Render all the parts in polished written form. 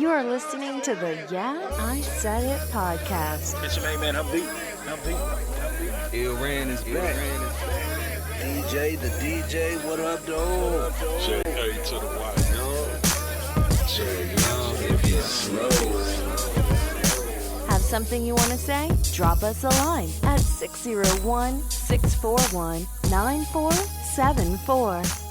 You are listening to the Yeah, I Said It podcast. It's your main man, I'm beat. Ill Ran is back. DJ, the DJ, what up, dog? J.A. to the Y, young. J Young, if you slow. Have something you want to say? Drop us a line at 601-641-9474.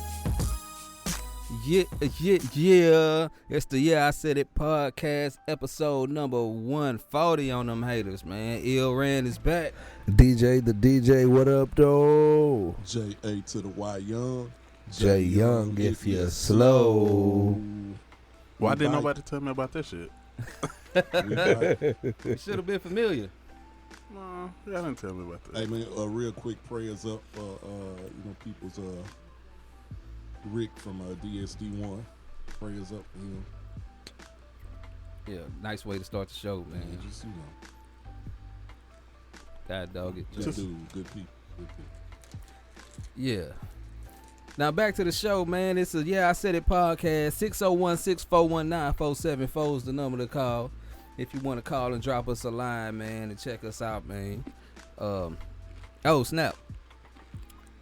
Yeah. It's the Yeah, I Said It podcast, episode number 140 on them haters, man. Ill Ran is back. DJ, the DJ, what up, though? J.A. to the Y, young. J Young, if you're slow. Why didn't nobody tell me about that shit? It should have been familiar. No, y'all didn't tell me about that. Hey man, real quick prayers up for people's Rick from DSD1. Prayers up for him. Yeah, nice way to start the show, man. Just God dog it. good dude, good people. Yeah. Now back to the show, man. It's a Yeah, I Said It podcast. 601-641-9474 is the number to call if you want to call and drop us a line, man, and check us out, man. Oh snap,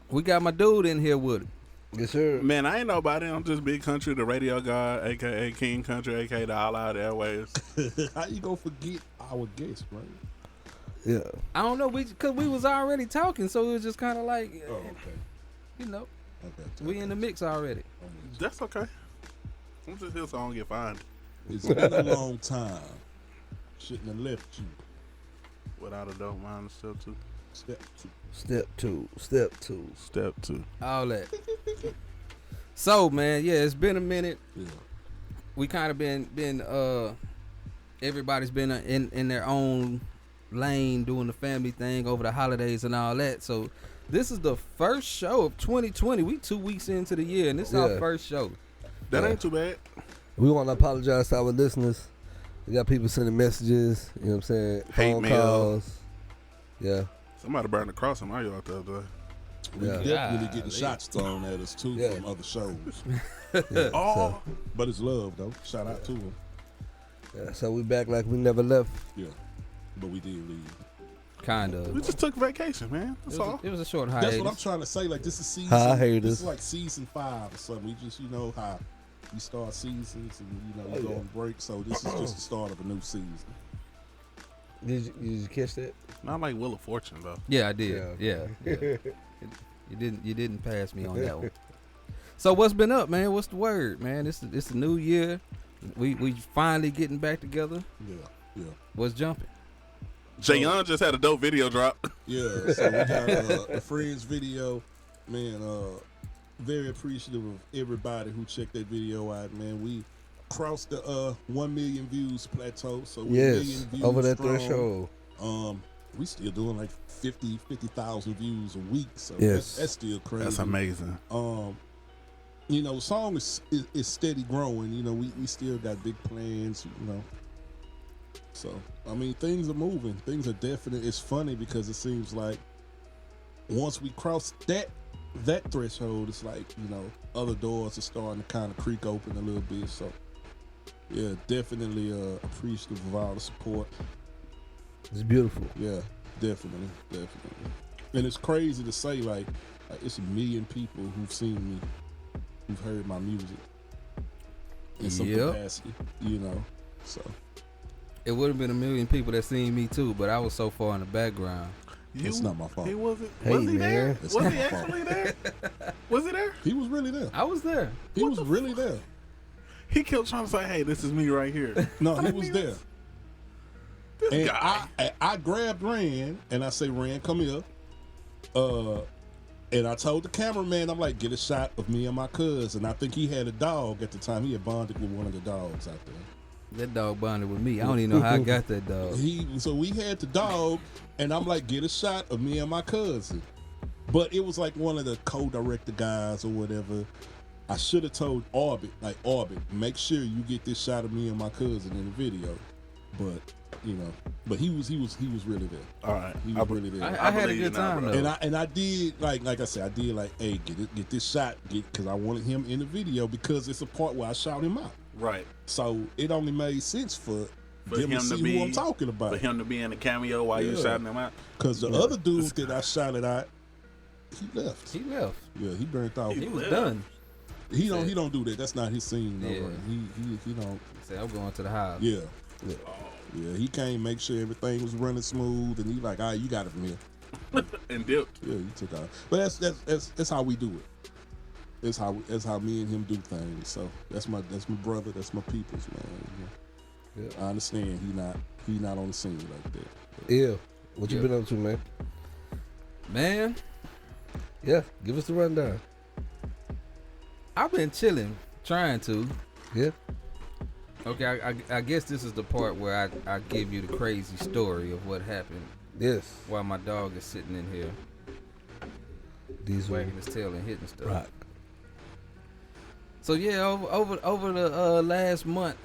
we got my dude in here with it. Yes, sir. Man, I ain't nobody. I'm just Big Country, the radio guy, a.k.a. King Country, a.k.a. the All Out Airways. How you gonna forget our guest, right? Yeah. I don't know, because we was already talking, so it was just kind of like, Oh, okay. you know, Okay. we in the mix already. That's okay. I'm just here so I don't get fined. It's been a long time. Shouldn't have left you. Without a dope mind, step two. Step two. Step two. Step two. All that. So, man, yeah, it's been a minute. Yeah. We kind of been everybody's been in their own lane doing the family thing over the holidays and all that. So this is the first show of 2020. We 2 weeks into the year, and this is our first show. That ain't too bad. We want to apologize to our listeners. We got people sending messages, you know what I'm saying? Hate Phone mail. calls. Yeah. Somebody burned the cross in my yard the other day. We Yeah. definitely getting Golly. shots thrown at us too Yeah. from other shows. Yeah. Oh, But it's love though. Shout out to them. So we back like we never left. Yeah. But we did leave. Kind of. we just took vacation, man. It That's was, all. it was a short That's hiatus. what I'm trying to say. Like this is season. Hi, haters. This is like season 5 or something. We just, you know how we start seasons and we go on break. So this is just the start of a new season. Did you catch that? Not like Wheel of Fortune though. Yeah, I did. Yeah. You didn't pass me on that one. So what's been up, man? What's the word, man? It's the new year. We finally getting back together. Yeah. What's jumping? Jay Young just had a dope video drop. Yeah. So we got the Friends video. Man, very appreciative of everybody who checked that video out, man. We crossed the 1 million views plateau. So we're 1 million Yes. views Over that strong. threshold. We still doing like 50,000 views a week. So Yes. that's still crazy. That's amazing. You know, the song is steady growing. You know, we still got big plans, you know. So, I mean, things are moving. Things are definite. It's funny because it seems like once we cross that threshold, it's like, you know, other doors are starting to kind of creak open a little bit. So, yeah, definitely appreciative of all the support. It's beautiful. Yeah, definitely. And it's crazy to say, like it's 1 million people who've seen me, who've heard my music in some Yep. capacity, you know. So It would have been 1 million people that seen me too, but I was so far in the background. it's not my fault. He wasn't. Hey, was he there? man. It's Was not he my fault. actually there? Was he there? He was really there. I was there. He was really there. He kept trying to say, "Hey, this is me right here." No, he was there. This And guy. I grabbed Rand and I say, Rand, come here. And I told the cameraman, I'm like, get a shot of me and my cousin. I think he had a dog at the time. He had bonded with one of the dogs out there. That dog bonded with me. I don't even know how I got that dog. So we had the dog, and I'm like, get a shot of me and my cousin. But it was like one of the co-director guys or whatever. I should have told Orbit, make sure you get this shot of me and my cousin in the video. But you know, but he was really there. All right, He was really there. I had a believe you good now, time bro. though. And I did like I said, hey, get this shot, because I wanted him in the video because it's a part where I shout him out. Right. So it only made sense for them to him to see be who I'm talking about. For him to be in the cameo while you Yeah. shouting him out. Because the other dude that I shouted at, he left. He left. Yeah, he burnt out. He was left. done. He don't do that. That's not his scene. No, Yeah. right? He don't. He said, I'm going to the house. Yeah, yeah. He came, make sure everything was running smooth, and he like, all right, you got it from here. And dipped. Yeah, he took out. But that's how we do it. That's how me and him do things. So that's my brother. That's my people's man. Yeah. I understand he not on the scene like that. Yeah. What you Yeah. been up to, man? Man, Yeah. Give us the rundown. I've been chilling, trying to. Yeah. Okay, I guess this is the part where I give you the crazy story of what happened Yes. while my dog is sitting in here These were wagging his tail and hitting stuff. rock. So yeah, over the last month,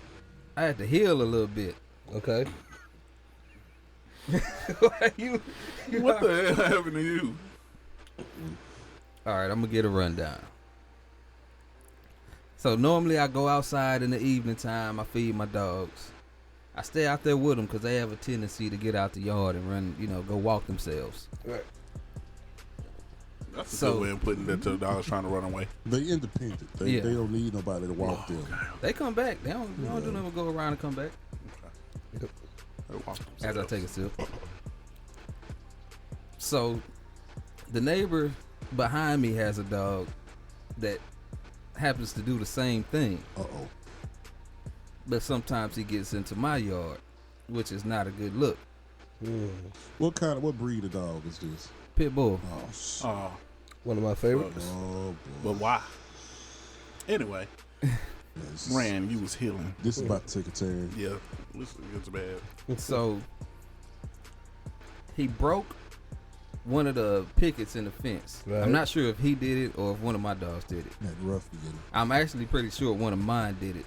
I had to heal a little bit. Okay. What the hell happened to you? All right, I'm gonna get a rundown. So normally I go outside in the evening time. I feed my dogs. I stay out there with them because they have a tendency to get out the yard and run, go walk themselves. Right. That's a So- good way of putting that to the dogs trying to run away. They independent. They Yeah. they don't need nobody to walk them. They come back. They don't do nothing but go around and come back. As I take a sip. So, the neighbor behind me has a dog that happens to do the same thing, Uh-oh. but sometimes he gets into my yard, which is not a good look. What breed of dog is this? Pit bull. Oh, shit. One of my favorites. Oh, boy. But why? Anyway, Yeah, this is- Rand, you was healing. This is about to take a turn. Yeah, this gets bad. So, he broke one of the pickets in the fence. Right. I'm not sure if he did it or if one of my dogs did it. That rough beginning. I'm actually pretty sure one of mine did it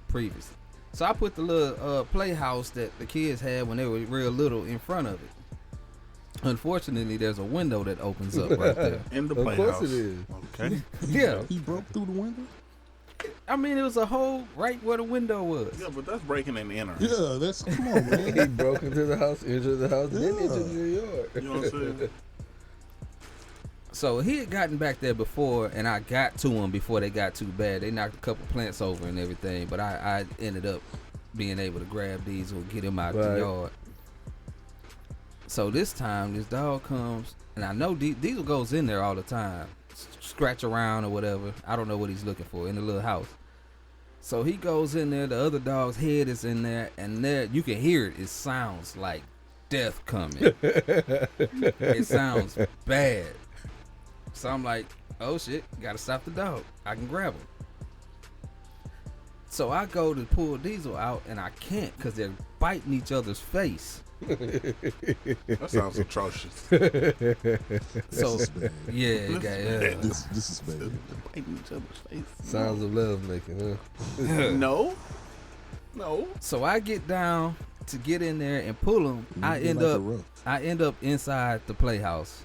previously. So I put the little playhouse that the kids had when they were real little in front of it. Unfortunately, there's a window that opens up right there. In the Of playhouse. course it is. Okay. Yeah, He broke through the window? I mean it was a hole right where the window was. Yeah, but that's breaking and entering. Yeah, that's come on, man. He broke into the house, entered the house, then Yeah. entered the yard. You know what I'm saying? So he had gotten back there before, and I got to him before they got too bad. They knocked a couple plants over and everything, but I ended up being able to grab these or get him out the Right. yard. So this time, this dog comes, and I know Diesel goes in there all the time, scratch around or whatever. I don't know what he's looking for in the little house. So he goes in there. The other dog's head is in there, and there you can hear it. It sounds like death coming. It sounds bad. So I'm like, oh shit, gotta stop the dog. I can grab him. So I go to pull Diesel out, and I can't because they're biting each other's face. That sounds atrocious. So This is bad. yeah, it got, yeah. This is bad. Biting each other's face. Sounds of love making, huh? No. No. So I get down to get in there and pull him. I You end like up a rough. inside the playhouse,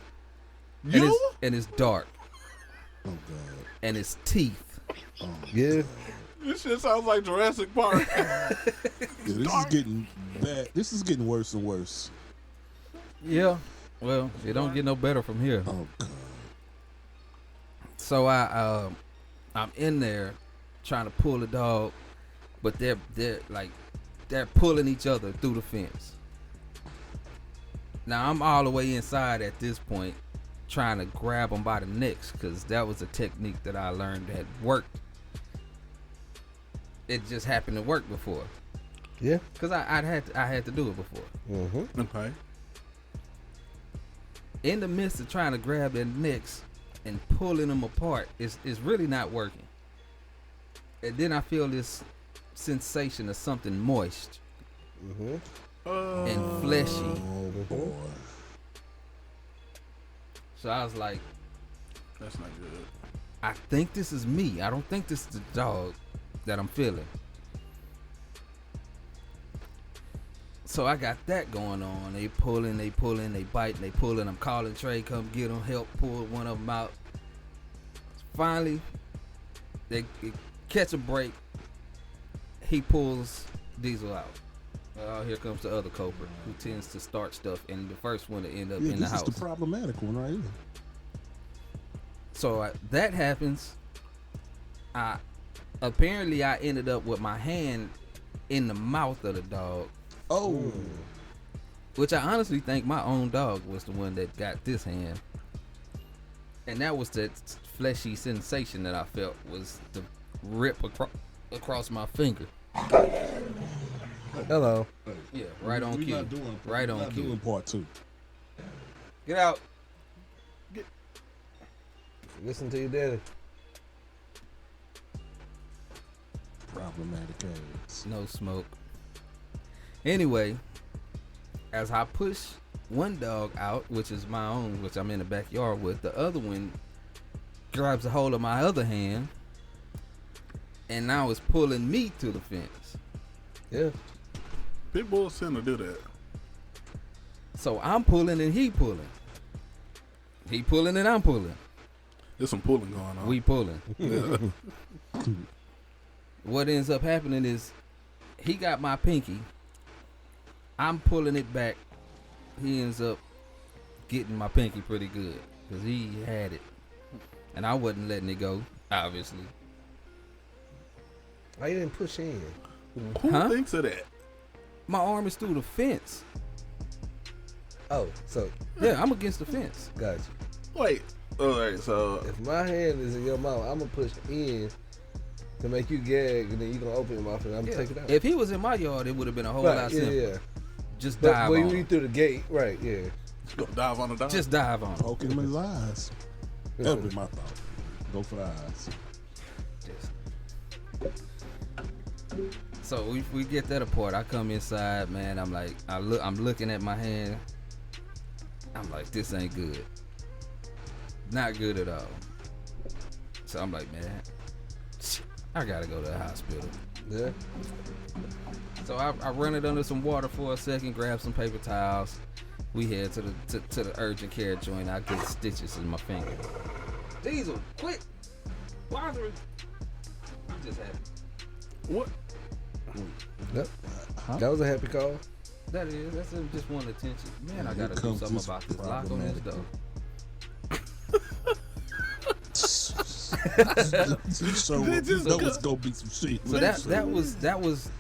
and You? it's dark, Oh God. and it's teeth. Yeah. This shit sounds like Jurassic Park. Yeah, this is getting bad. This is getting worse and worse. Yeah. Well, it don't get no better from here. Oh God. So I'm in there trying to pull the dog, but they're pulling each other through the fence. Now I'm all the way inside at this point, trying to grab them by the necks because that was a technique that I learned that worked. It just happened to work before, Yeah. because I had to do it before. Mm-hmm. Okay. In the midst of trying to grab their necks and pulling them apart, it's really not working. And then I feel this sensation of something moist Mm-hmm. and fleshy. Oh boy. So I was like, That's not good. I think this is me. I don't think this is the dog that I'm feeling. So I got that going on. They pulling, they biting, they pulling. I'm calling Trey, come get them, help pull one of them out. Finally, they catch a break, he pulls Diesel out. Here comes the other Cobra who tends to start stuff, and the first one to end up Yeah, in the this house. is the problematic one right here. So that happens. Apparently I ended up with my hand in the mouth of the dog, Oh, which I honestly think my own dog was the one that got this hand. And that was that fleshy sensation that I felt was the rip across my finger. Hello. Yeah, right on we cue. not doing, Right we're on not cue. doing part 2. Get out. Listen to your daddy. Problematic ass. No smoke. Anyway, as I push one dog out, which is my own, which I'm in the backyard with, the other one grabs a hold of my other hand and now is pulling me to the fence. Yeah. Big bulls tend to do that. So I'm pulling and he pulling. He pulling and I'm pulling. There's some pulling going on. We pulling. Yeah. What ends up happening is he got my pinky. I'm pulling it back. He ends up getting my pinky pretty good because he had it. And I wasn't letting it go, obviously. Why you didn't push in? Who Huh? thinks of that? My arm is through the fence. Oh, so Yeah, I'm against the fence. got you. Wait. All right. So If my hand is in your mouth, I'm gonna push in to make you gag, and then you gonna open your mouth, and I'm gonna Yeah. take it out. If he was in my yard, it would have been a whole Right, lot yeah, simpler. yeah. Just But dive when on you him. eat through the gate, right? Yeah. you gonna dive on the dog? Just dive on him. Poke him in his eyes. That'd be my thought. Go for the eyes. So we get that apart. I come inside, man. I'm like, I'm looking at my hand. I'm like, this ain't good. Not good at all. So I'm like, man, I gotta go to the hospital. Yeah. So I run it under some water for a second, grab some paper towels. We head to the urgent care joint. I get stitches in my finger. Diesel, quit bothering. I'm just happy. What? Yep. Huh? That was a happy call. That is. That's just one attention. Man, I Here gotta do comes something this about this lock on this door. So They just know got- it's gonna be some shit. So that was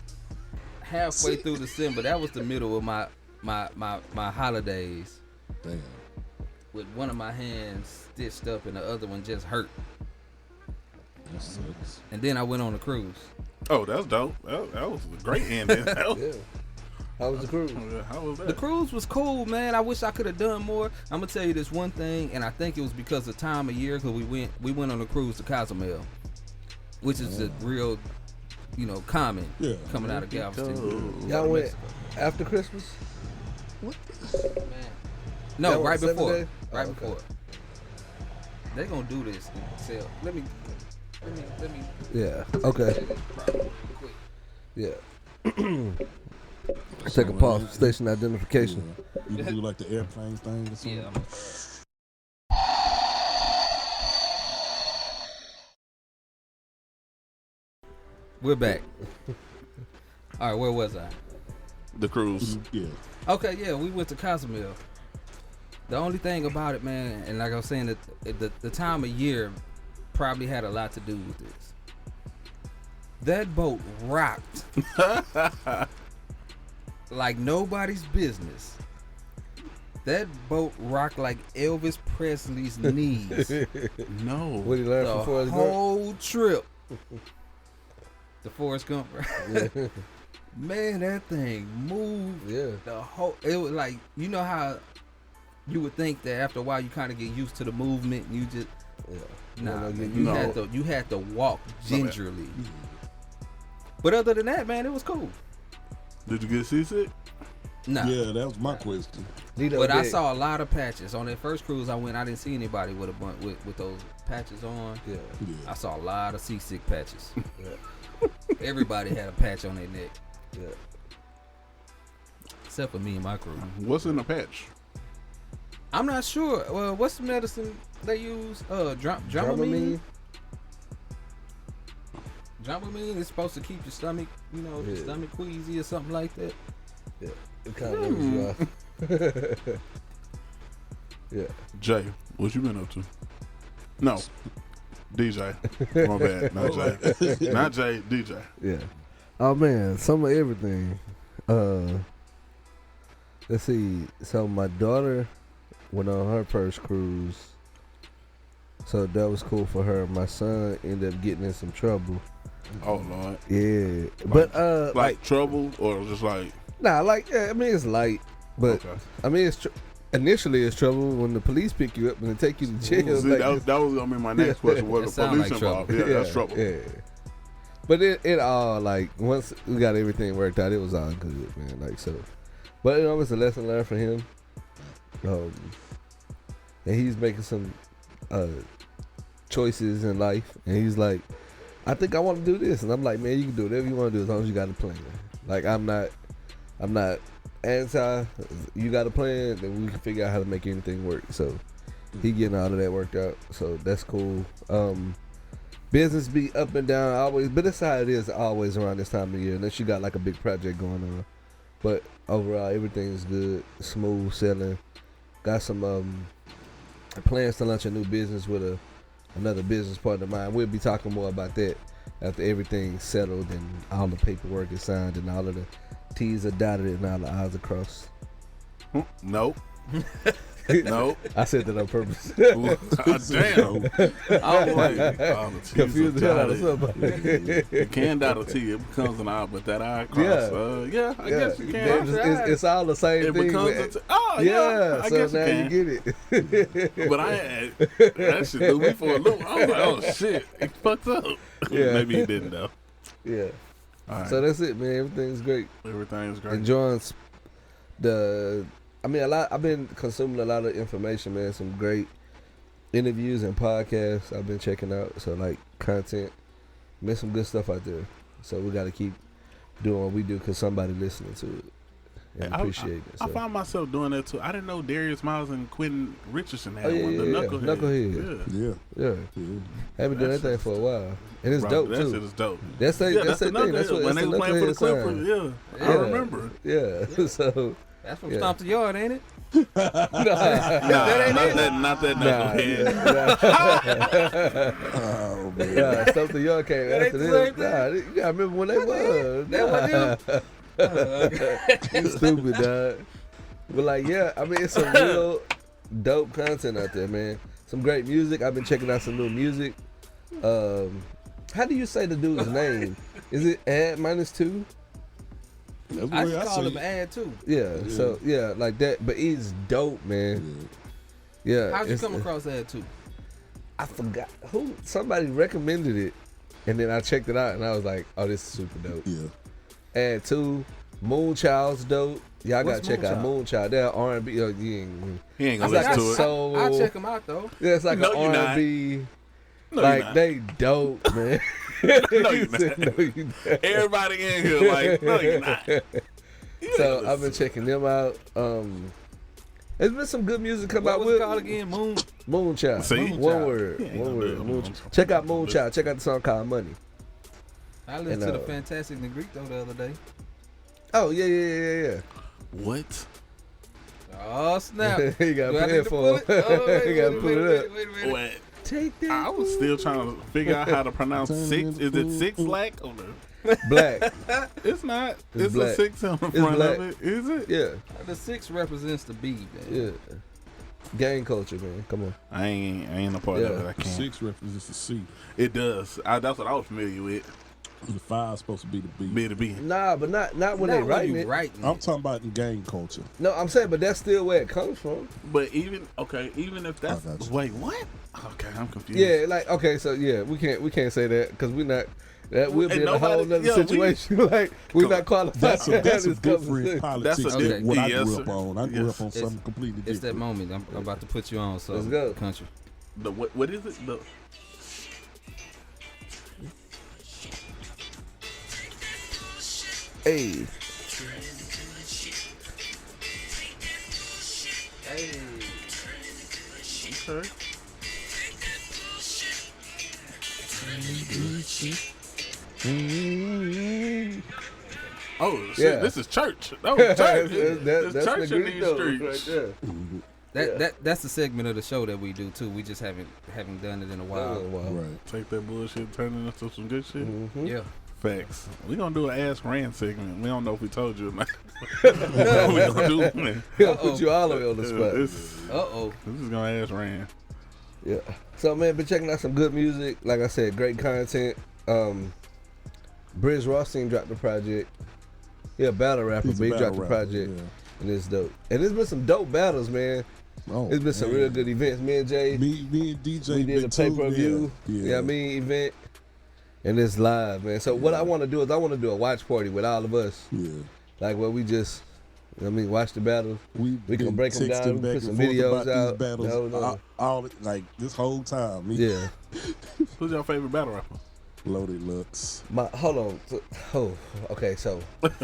halfway through December. That was the middle of my holidays Damn. with one of my hands stitched up and the other one just hurt. That sucks. And then I went on a cruise. Oh, that's dope. That was a great ending. Yeah. How was the cruise? How was that? The cruise was cool, man. I wish I could have done more. I'm gonna tell you this one thing, and I think it was because of time of year. Cause we went on a cruise to Cozumel, which is a real, common Yeah. coming out of Galveston. Y'all went after Christmas? Man. That No, was right 7 before. days? Right Oh, okay. before. They gonna do this. Sell. Let me. Yeah. Okay. Probably quick. Yeah. Take a pause. Station identification. You can do like the airplane thing or something. Yeah. We're back. All right, where was I? The cruise. Yeah. Okay, yeah, we went to Cozumel. The only thing about it, man, and like I was saying, that the time of year probably had a lot to do with this. That boat rocked like nobody's business. That boat rocked like Elvis Presley's knees. No. What did he learn from The Forrest Gump? whole trip. The Forrest Gump, right? Yeah. Man, that thing moved. Yeah. The whole, it was like, you know how you would think that after a while you kind of get used to the movement and you just, Yeah. nah, No, man, no. you had to walk gingerly. But other than that, man, it was cool. Did you get seasick? Nah. Yeah, that was my question. Dito But I did. saw a lot of patches. On that first cruise I went, I didn't see anybody with a bunch with those patches on. Yeah. Yeah. I saw a lot of seasick patches. Yeah. Everybody had a patch on their neck. Yeah. Except for me and my crew. What's in the patch? I'm not sure. Well, what's the medicine they use? Dramamine. Dramamine is supposed to keep your stomach, you know, your Yeah. stomach queasy or something like that. Yeah, it kind of levels you off. Yeah. Jay, what you been up to? No, DJ. My bad, not Jay. Not Jay, DJ. Yeah. Oh man, some of everything. Let's see. So my daughter went on her first cruise. So that was cool for her. My son ended up getting in some trouble. Oh Lord. Yeah. But Like trouble or just like nah, like yeah, I mean it's light. But okay. I mean it's initially it's trouble when the police pick you up and they take you to jail. See, like, that was gonna be my next question. That Was the sound police like trouble. involved? Yeah, that's trouble. Yeah. But it all like once we got everything worked out, it was all good, man. Like so, but you know it's a lesson learned for him. And he's making some choices in life, and he's like, I think I want to do this, and I'm like, man, you can do whatever you want to do as long as you got a plan. Like I'm not anti. You got a plan, then we can figure out how to make anything work. So he getting all of that worked out, so that's cool. Business be up and down always, but that's how it is always around this time of year, unless you got like a big project going on. But overall, everything's good, smooth selling. Got some plans to launch a new business with another business partner of mine. We'll be talking more about that after everything's settled and all the paperwork is signed and all of the T's are dotted and all the I's are crossed. Nope. Nope. I said that on purpose. Damn. I was like, Confused the hell out of somebody. You can dot a T, it becomes an I, but that I cross. Yeah. I guess you can. It's all the same It thing. becomes a but- T. Oh, yeah. I so guess now you can. you get it. But that shit threw me for a loop. I was like, oh shit, it fucked up. Yeah. Maybe he didn't though. Yeah. All right. So that's it, man. Everything's great. Everything's great. Enjoying I've been consuming a lot of information, man. Some great interviews and podcasts I've been checking out. So like content, there's some good stuff out there. So we got to keep doing what we do because somebody listening to it and appreciate it. I So. found myself doing that too. I didn't know Darius Miles and Quentin Richardson had Oh, yeah, one. The yeah, Knucklehead. Knucklehead. Yeah. Yeah, haven't done That that thing for a while, and it's Bro, dope that too. shit is dope. That's the Yeah, that's the the thing. That's Knucklehead. what When that's they the was playing for the Knucklehead Clippers, sign. yeah. I remember. Yeah. So That's from Yeah. Stomp the Yard, ain't it? Nah, not that Knucklehead. Oh man. Nah, something y'all came That after ain't the same this. Nah, you gotta remember when they was. That You stupid, dog. But like, yeah, I mean, it's some real dope content out there, man. Some great music. I've been checking out some new music. How do you say the dude's name? Is it Ad -2? That's the I way just I call see him it. Ad too. Yeah. So yeah, like that. But he's dope, man. Yeah. How'd you it's- come across Ad too? I forgot who. Somebody recommended it, and then I checked it out, and I was like, "Oh, this is super dope." Yeah. And two, Moonchild's dope. Y'all What's gotta check out Moonchild. They're R&B. You ain't, He ain't it's gonna like listen a to it. soul. I'll check him out though. Yeah, it's like No, an you're not. R&B. No, like you're not. they dope, man. No, He you're said, not. no, you not. Everybody in here like, no, you're not. You So ain't I've been listen. checking them out. There's been some good music come What out was with it called again? Moon. Moonchild. See? One Moonchild. word. He ain't One gonna word. do it. Moonchild. Check out Moonchild. Check out the song called Money. I listened And, to the Fantastic Negrito the other day. Oh yeah. What? Oh snap! You gotta Do I put need it to for pull it? Oh, wait, You gotta wait, put wait, it up. wait. What? Take that. I was still trying to figure out how to pronounce six. Is it six black or the? Black. It's not. It's It's black. a six on the front black. of it. Is it? Yeah. The 6 represents the B, man. Yeah. Gang culture, man. Come on. I ain't a part Yeah. of it. I can't. 6 represents the C. It does. That's what I was familiar with. The 5 is supposed to be the B. B to B. Nah, but not when Not they when writing you it. writing I'm it. talking about in gang culture. No, I'm saying, but that's still where it comes from. But even if that's I got you. wait, what? Okay, I'm confused. Yeah, like okay, so yeah, we can't say that because we're not. That we'll be And in a whole nobody- nother yeah, we- situation. Like we're not qualified. That's to a, that's have a this different conversation. politics That's a than different- what I yes, grew sir. up on. I grew Yes. up on something completely It's that different. moment. I'm about to put you on. So Let's go. country. The what is it? The Hey, okay. Oh shit! Yeah. This is church. That was church. That's It's church the in good these note streets. right there. That's the segment of the show that we do too. We just haven't done it in a while. Right. Take that bullshit, turn it into some good shit. Mm-hmm. Yeah. Facts. We gonna do an Ask Rand segment. We don't know if we told you or not. What we gonna do, man? He'll put you all the way on the spot. This is gonna Ask Rand. Yeah. So man, been checking out some good music. Like I said, great content. Briz Rothstein dropped the project. He a battle rapper, He's a but he battle dropped the rapper, project, yeah. and it's dope. And there's been some dope battles, man. Oh, It's been some man. real good events. Me and Jay, Me and DJ. we did a been too, pay-per-view. Yeah. Yeah, I mean event, and it's live, man. So what I want to do is I want to do a watch party with all of us, Yeah. like where we just, watch the battles. We can break 'em down, we put some videos out. Battles, No. all like this whole time. Me, Yeah. Who's your favorite battle rapper? Loaded Lux Hold on. Okay. So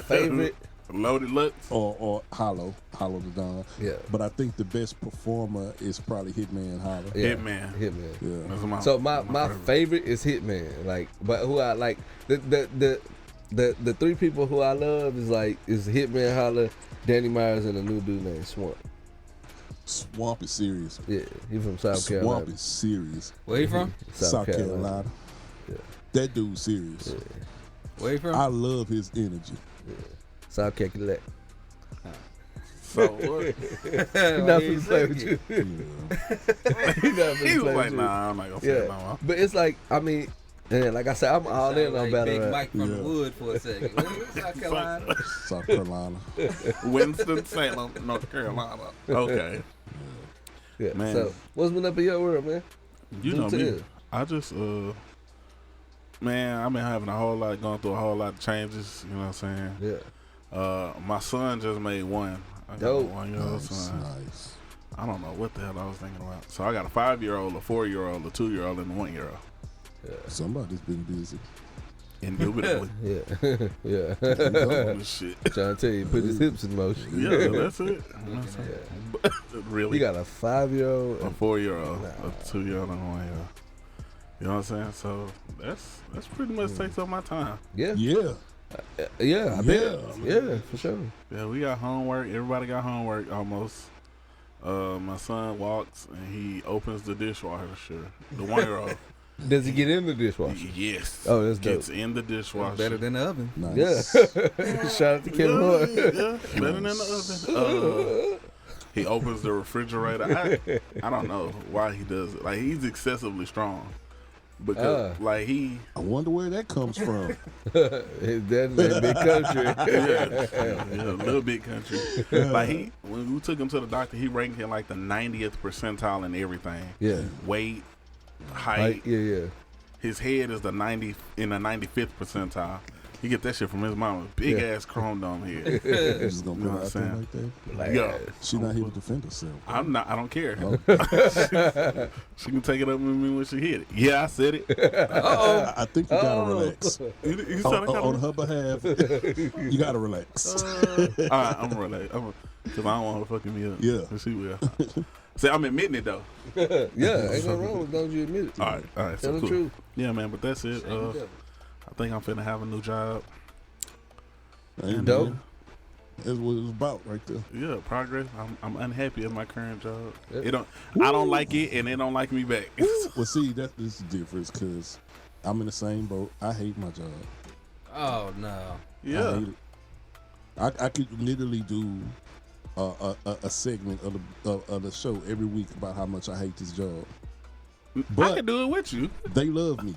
favorite. Loaded Lux. or Hollow the Don. Yeah. But I think the best performer is probably Hitman Hollow. Yeah. Hitman. Hitman. Yeah. That's my, So my favorite is Hitman. Like, but who I like the three people who I love is Hitman, Holla, Danny Myers, and a new dude named Swamp. Swamp is serious. Yeah, he from South Swamp Carolina. is serious. Where you from? South Carolina. Yeah. That dude's serious. Where you from? I love his energy. South Carolina. So what? He not finna play with you. Yeah. He not finna He was play like, with you. nah, I'm not gonna say it no Yeah, more. but it's like and like I said, I'm all in on like battle Big rap. Mike from Yeah. the Wood for a second. Where South Carolina? South Carolina. Winston-Salem, North Carolina. Okay. Yeah. Man. So what's been up in your world, man? You Do know me. tell. I just, man, I've been having going through a whole lot of changes. You know what I'm saying? Yeah. My son just made one. I got Dope. a 1-year-old Nice, son. nice. I don't know what the hell I was thinking about. So I got a 5-year-old, a 4-year-old, a 2-year-old, and a 1-year-old. Somebody's been busy. Indubitably. Yeah. Yeah. Oh, shit. Trying to tell you, put his hips in motion. Yeah, that's it. That's it. Really? You got a 5-year-old. a 4-year-old, a 2-year-old, and a 1-year-old. You know what I'm saying? So that's pretty much takes up my time. Yeah. Yeah. Yeah. I bet. Yeah, for sure. Yeah, we got homework. Everybody got homework almost. My son walks and he opens the dishwasher. The 1-year-old. Does he get in the dishwasher? Yes. Oh, that's dope. Gets in the dishwasher. Better than the oven. Nice. Yeah. Shout out to Kevin Hart. Yeah, better than the oven. He opens the refrigerator. I don't know why he does it. Like, he's excessively strong. Because, he... I wonder where that comes from. His dad in that big country. yeah, a little bit country. Like, when we took him to the doctor, he ranked him like the 90th percentile in everything. Yeah. Weight, height. Yeah. His head is the 95th percentile. He get that shit from his mama. Big ass chrome dome head. You just gonna You know put what it I'm out there saying? like that? Yo, She not here to defend herself. I'm not. I don't care. Oh. She can take it up with me when she hit it. Yeah, I said it. I think you gotta relax. You sound On her behalf, you gotta relax. all right, I'm relaxed. Because I don't want her fucking me up. Yeah. She will. See, I'm admitting it though. Yeah, ain't nothing wrong with don't you admit it. All right. Tell So the cool. truth. Yeah, man. But that's it. I think I'm finna have a new job. Ain't Dope. That's what it was about right there. Yeah, progress. I'm unhappy at my current job. Yep. I don't like it, and they don't like me back. Well, see, this is the difference because I'm in the same boat. I hate my job. Oh no. I Yeah. hate it. I could literally do a segment of the show every week about how much I hate this job. I But can do it with you. they love me.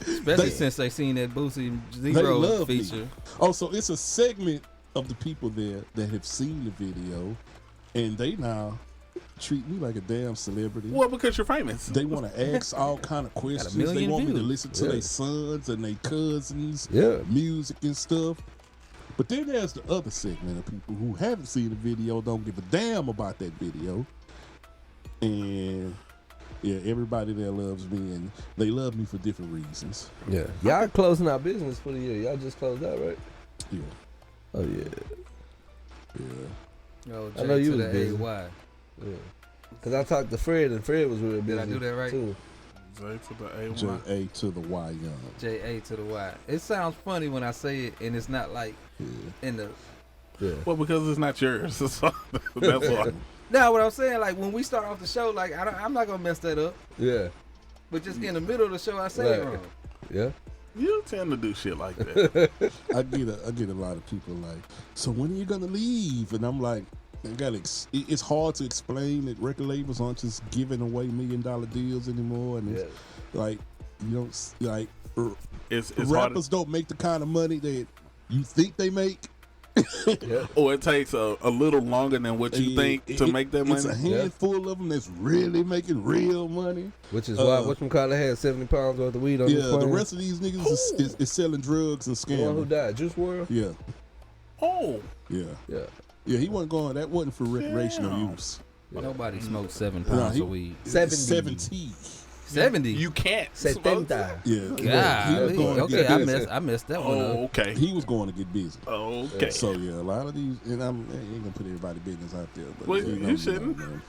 Especially since they seen that Boosie They Zero love me. feature. Oh, so it's a segment of the people there that have seen the video, and they now treat me like a damn celebrity. Well, because you're famous. They want to ask all kind of questions. They million want me to views. listen to Yeah. their sons and their cousins, Yeah. music and stuff. But then there's the other segment of people who haven't seen the video, don't give a damn about that video, and yeah, everybody there loves me, and they love me for different reasons. Yeah. Y'all closing out business for the year. Y'all just closed out, right? Yeah, Oh yeah. yeah. Oh, I know you to was the busy. AY. Yeah. Cause I talked to Fred and Fred was real busy. I do that right? Too. J to the A J Y. A to the Y Young. J-A to the Y. It sounds funny when I say it, and it's not like in the... Yeah. Well, because it's not yours. So that's why. No, what I'm saying, like, when we start off the show, like, I'm not going to mess that up. Yeah. But just in the middle of the show, I say it Right. wrong. Yeah. You tend to do shit like that. I get a lot of people like, so when are you gonna leave? And I'm like, it's hard to explain that record labels aren't just giving away $1 million deals anymore, and it's like you don't like It's rappers don't make the kind of money that you think they make. or it takes a little longer than what you think to make that money. It's a handful of them that's really making real money. Which is why whatchamacallit had 70 pounds worth of weed on his Yeah, the plane. rest of these niggas is selling drugs and The one who scamming. died, Juice WRLD. Yeah, Oh, yeah, Yeah. yeah. He wasn't going. That wasn't for recreational Damn. use. Nobody smokes 7 Nah, pounds he- of weed. 70. 70? you can't. Setenta. Yeah, he was God, going to okay, get busy. I messed that one Oh, up. okay. He was going to get busy. Okay. So yeah, a lot of these, and I ain't gonna put everybody's business out there, but Well, you know, you shouldn't. man.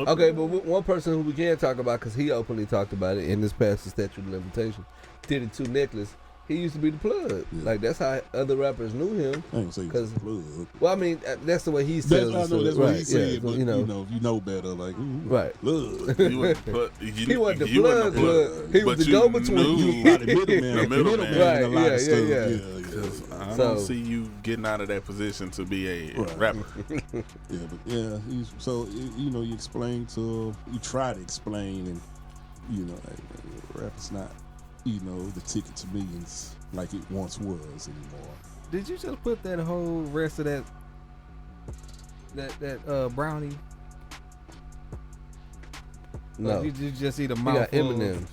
Okay, but one person who we can talk about, because he openly talked about it, and this past the statute of limitation, Diddy 2 Necklace, he used to be the plug. Yeah. Like, that's how other rappers knew him. I ain't say he was 'Cause- a plug. Well, I mean, that's the way he That's says what I it. know. That's right, what he said. yeah, But you know, if you know better, like right. plug. You wouldn't put, He wasn't the you plug, wouldn't but he was but the you go-between. knew You was the middleman. The middleman. in a Right, lot yeah, of stuff. yeah. Yeah. I So- don't see you getting out of that position to be a Right. rapper. Yeah, but yeah, you explain to, you try to explain, and like, rap is not, the ticket to millions like it once was anymore. Did you just put that whole rest of that brownie? No. Or did you just eat a He mouthful? got Eminem.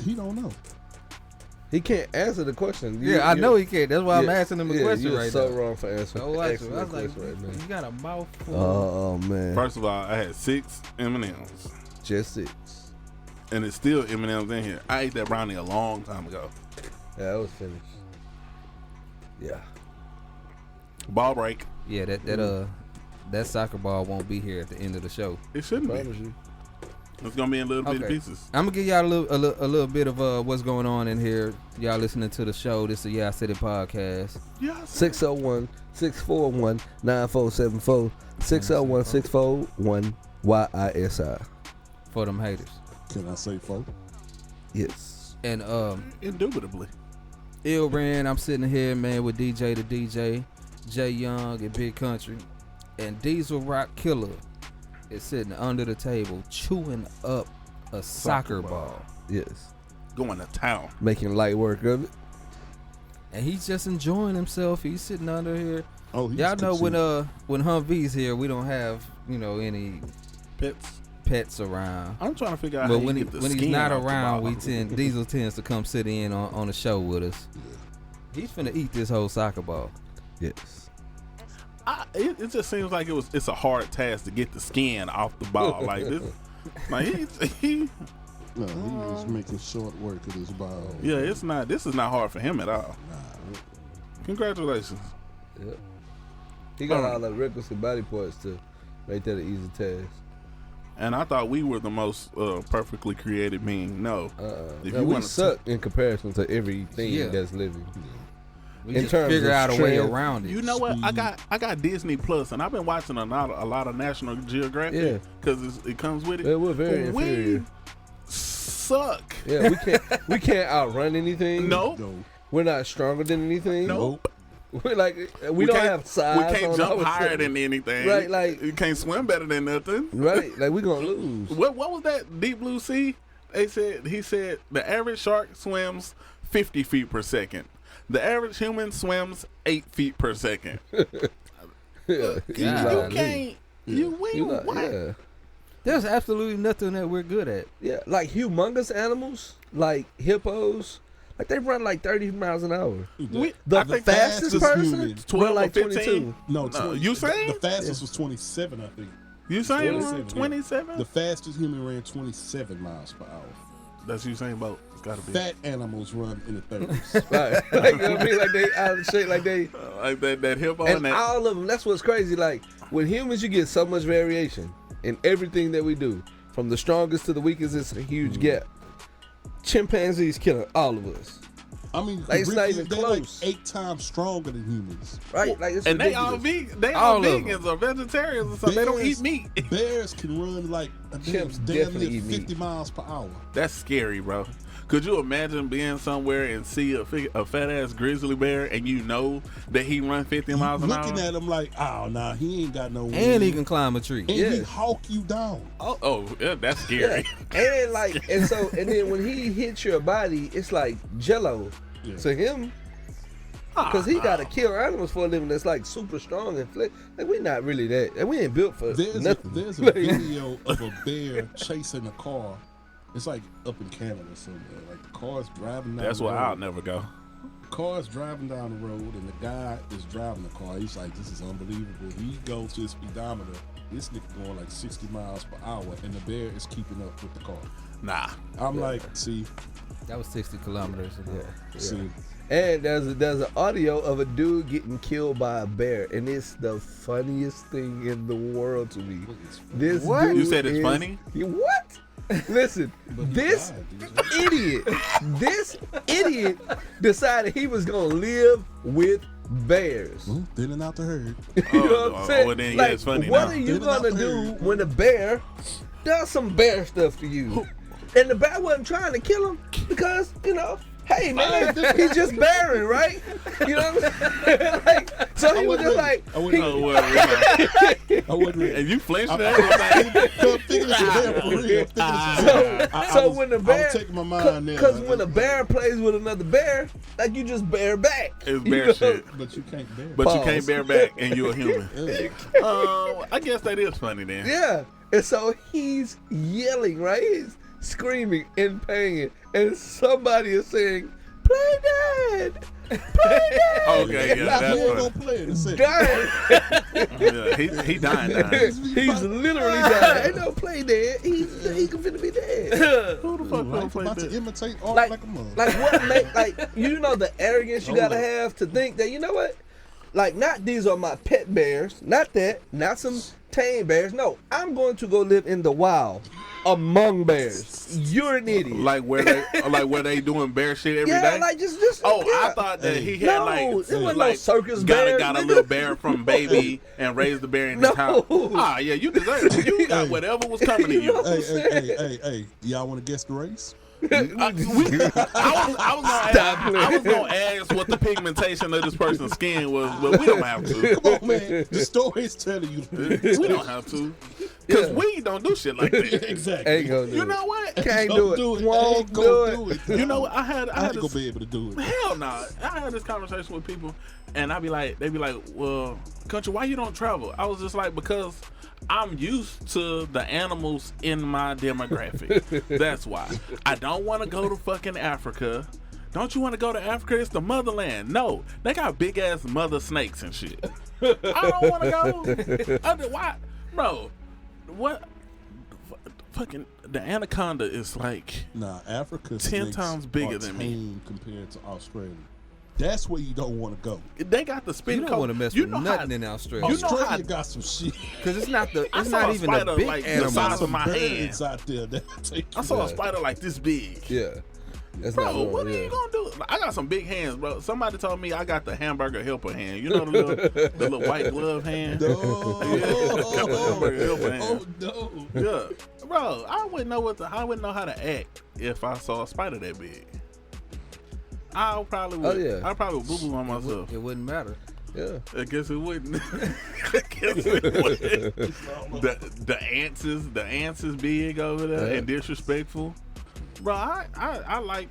He don't know. He can't answer the question. Yeah, I know he can't. That's why I'm asking him a question you're right so now. wrong for answering. So watch it. I Excellent was like, question right now. you got a mouthful. Oh man, First of all, I had 6 M&Ms, just 6. and it's still M&Ms in here. I ate that brownie a long time ago. Yeah, I was finished. Yeah. Ball break. Yeah, that soccer ball won't be here at the end of the show. It shouldn't be. Promise you. It's gonna be in little bitty Okay. pieces. I'm gonna give y'all a little bit of what's going on in here. Y'all listening to the show. This is Yeah I Said It podcast. Yes. 601-641-9474. 601-641-YISI. For them haters. Can I say folks? Yes. And Indubitably. Ill Brand, I'm sitting here, man, with DJ the DJ, Jay Young and Big Country, and Diesel Rock Killer is sitting under the table chewing up a soccer ball. Yes. Going to town. Making light work of it. And he's just enjoying himself. He's sitting under here. Oh, he's Y'all know consumed. when Humvee's here, we don't have, any Pets. pets around. I'm trying to figure out But how when you he, get the when he's skin not off the around, ball. Diesel tends to come sit in on the show with us. He's finna eat this whole soccer ball. Yes. It just seems like it's a hard task to get the skin off the ball. Like this, like he No, he was making short work of this ball. yeah, it's not. This is not hard for him at all. Congratulations. Yep. He got all the requisite body parts to make that an easy task. And I thought we were the most perfectly created being. No, if Now, you we want suck in comparison to everything Yeah. that's living. We In just terms figure of out a way strength, around it. you know what? I got Disney Plus, and I've been watching a lot of National Geographic. Yeah. because it comes with it. Yeah, we're very we inferior. suck. Yeah, we can't outrun anything. Nope. No, We're not stronger than anything. Nope. We're like we don't can't- have size. We can't on jump our higher stuff. than anything. Right, like- you can't swim better than nothing. Right, like we gonna lose. What was that Deep Blue Sea? He said the average shark swims 50 feet per second. The average human swims 8 feet per second. Yeah, You Golly. can't. You You win. not- What? yeah, There's absolutely nothing that we're good at. yeah, like humongous animals, like hippos, like they run like 30 miles an hour. We, The I think fastest person human. 12 run like or 15. 22. no, You saying? the fastest was 27, I think. You saying 27, yeah. 27? The fastest human ran 27 miles per hour. That's you saying about. It's gotta be. Fat animals run in the 30s. Right, like you know what I mean, like they out of shape, like they. Like that hippo And and that. all of them, that's what's crazy. Like with humans, you get so much variation in everything that we do. From the strongest to the weakest, it's a huge gap. Chimpanzees killing all of us, I mean, Like, it's not even they're close. like 8 times stronger than humans. right? Like it's And they ridiculous. all vegan. They All all of vegans or vegetarians or something. They don't eat meat. Bears can run like a Chimps damn definitely near eat meat. 50 miles per hour. That's scary, bro. Could you imagine being somewhere and see a fat ass grizzly bear and you know that he run 50 miles an hour? Looking at him like, oh, nah, he ain't got no wings. And he can climb a tree. And he Yeah. hawk you down. Oh, yeah, that's Yeah. scary. And like, and then when he hits your body, it's like Jello Yeah. to him, because he got to kill animals for a living. That's like super strong and like we're not really that, and we ain't built for nothing. There's a Like, video of a bear chasing a car. It's like up in Canada somewhere. Like the car's driving down That's the why road. I'll never go. Car's driving down the road and the guy is driving the car. He's like, this is unbelievable. He goes to his speedometer. This nigga going like 60 miles per hour and the bear is keeping up with the car. Nah. I'm like, see, That was 60 kilometers. see. And there's an audio of a dude getting killed by a bear, and it's the funniest thing in the world to me. This What? dude You said it's is- funny? What? Listen, this idiot decided he was gonna live with bears. Well, thinning out the herd. You know what I'm saying? well, then, yeah, Like, it's funny what now. are you Thinning out gonna the do herd. when a bear does some bear stuff to you? And the bear wasn't trying to kill him because, hey man, he's just bearing, right? You know what I'm saying? Like, so he was just like, I wouldn't Oh, ready. well, I wasn't ready. and you flinched I'm that? thinking it's a bear for real. I'm thinking it's a bear. so when the bear, I was taking my mind there. because when a bear plays with another bear, like you just bear back. It's You bear know? shit. But you can't bear. But you Pause. can't bear back and you're a human. Yeah. I guess that is funny then. Yeah. And so he's yelling, right? He's screaming in pain. And somebody is saying, play dead. Play dead. Okay, yeah, that's You funny. don't play it. It's it. Dying. Yeah, he dying now. He's literally dying. Ain't no play dead. He's finna be dead. Who the fuck gonna Life play about this? to imitate art Like, like a mother. like what make, like, you know the arrogance you Hold gotta up. have to think that, you know what? Like, not these are my pet bears. Not that. Not some tame bears. No, I'm going to go live in the wild among bears. You're an idiot. Like where they doing bear shit every day? yeah, like just Oh, yeah. I thought that he had No, like, it wasn't no like circus got bears, a nigga. little bear from baby and raised the bear in his No. house. Ah, yeah, you deserve it. You got whatever was coming to you. Hey, y'all want to guess the race? I was gonna ask what the pigmentation of this person's skin was, but we don't have to. Come on, man. The story is telling you. We don't have to, cause we don't do shit like that. Exactly. Ain't gonna do You it. know what? Can't Don't do it. I Won't ain't gonna do it. do You know what? I had I ain't gonna this. be able to do it. Hell no. I had this conversation with people, and they be like, well, country, why you don't travel? I was just like, because I'm used to the animals in my demographic. That's why. I don't want to go to fucking Africa. Don't you want to go to Africa? It's the motherland. No, they got big ass mother snakes and shit. I don't want to go. Why, bro? What? Fucking the anaconda is like Nah, Africa 10 times bigger than me. me compared to Australia. That's where you don't want to go. they got the spin You don't coat. want to mess You with know nothing how- in Australia. You know Australia how- got some shit. Because it's not I it's saw not a even the spider, big like, the animals. size of Some my hand. birds out there that take I saw a spider like this big. Yeah. That's not Bro, wrong, what are yeah. you gonna do? Like, I got some big hands, bro. Somebody told me I got the hamburger helper hand. You know the little white glove hand. No. Hamburger helper hand. Oh no. Yeah, bro. I wouldn't know how to act if I saw a spider that big. I probably would. Oh, yeah. I probably would boo boo on myself. It wouldn't matter. Yeah. I guess it wouldn't. I guess it wouldn't. The ants is big over there and disrespectful. Bro, I like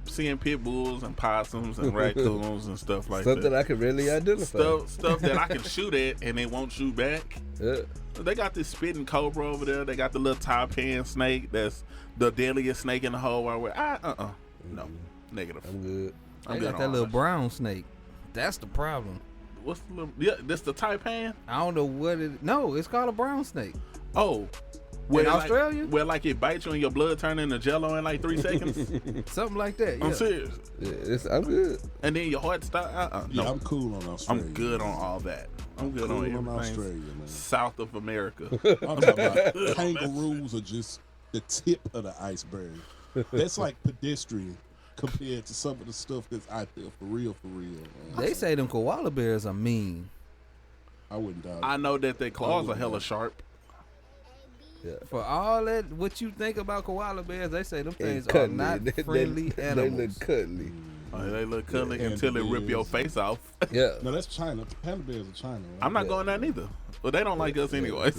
seeing pit bulls and possums and raccoons and stuff like Something that. I can really identify. Stuff that I can shoot at and they won't shoot back. Yeah. They got this spitting cobra over there. They got the little taipan snake that's the deadliest snake in the whole wide world. No, negative. I'm good. I'm They good got on that all little brown snake. That's the problem. What's the little? Yeah, this the taipan. I don't know what it. No, it's called a brown snake. Oh, Where In like- Australia? where like it bites you and your blood turn into jello in like 3 seconds. Something like that. Yeah. I'm serious. Yeah, I'm good. And then your heart stop. Yeah, No, I'm cool on Australia. I'm good on all that. I'm good cool on on everything. Australia, man. South of America. I'm talking about kangaroos are just the tip of the iceberg. That's like pedestrian compared to some of the stuff that's out there for real, man. They say them koala bears are mean. I wouldn't doubt it. I know that their claws are hella sharp. For all that, what you think about koala bears, they say them things are cuddly. not They friendly They animals. look cuddly. They look cuddly Yeah, until they rip your bears. face off. Yeah. No, that's China. Panda bears are China, right? I'm not going there neither. But they don't like us anyways.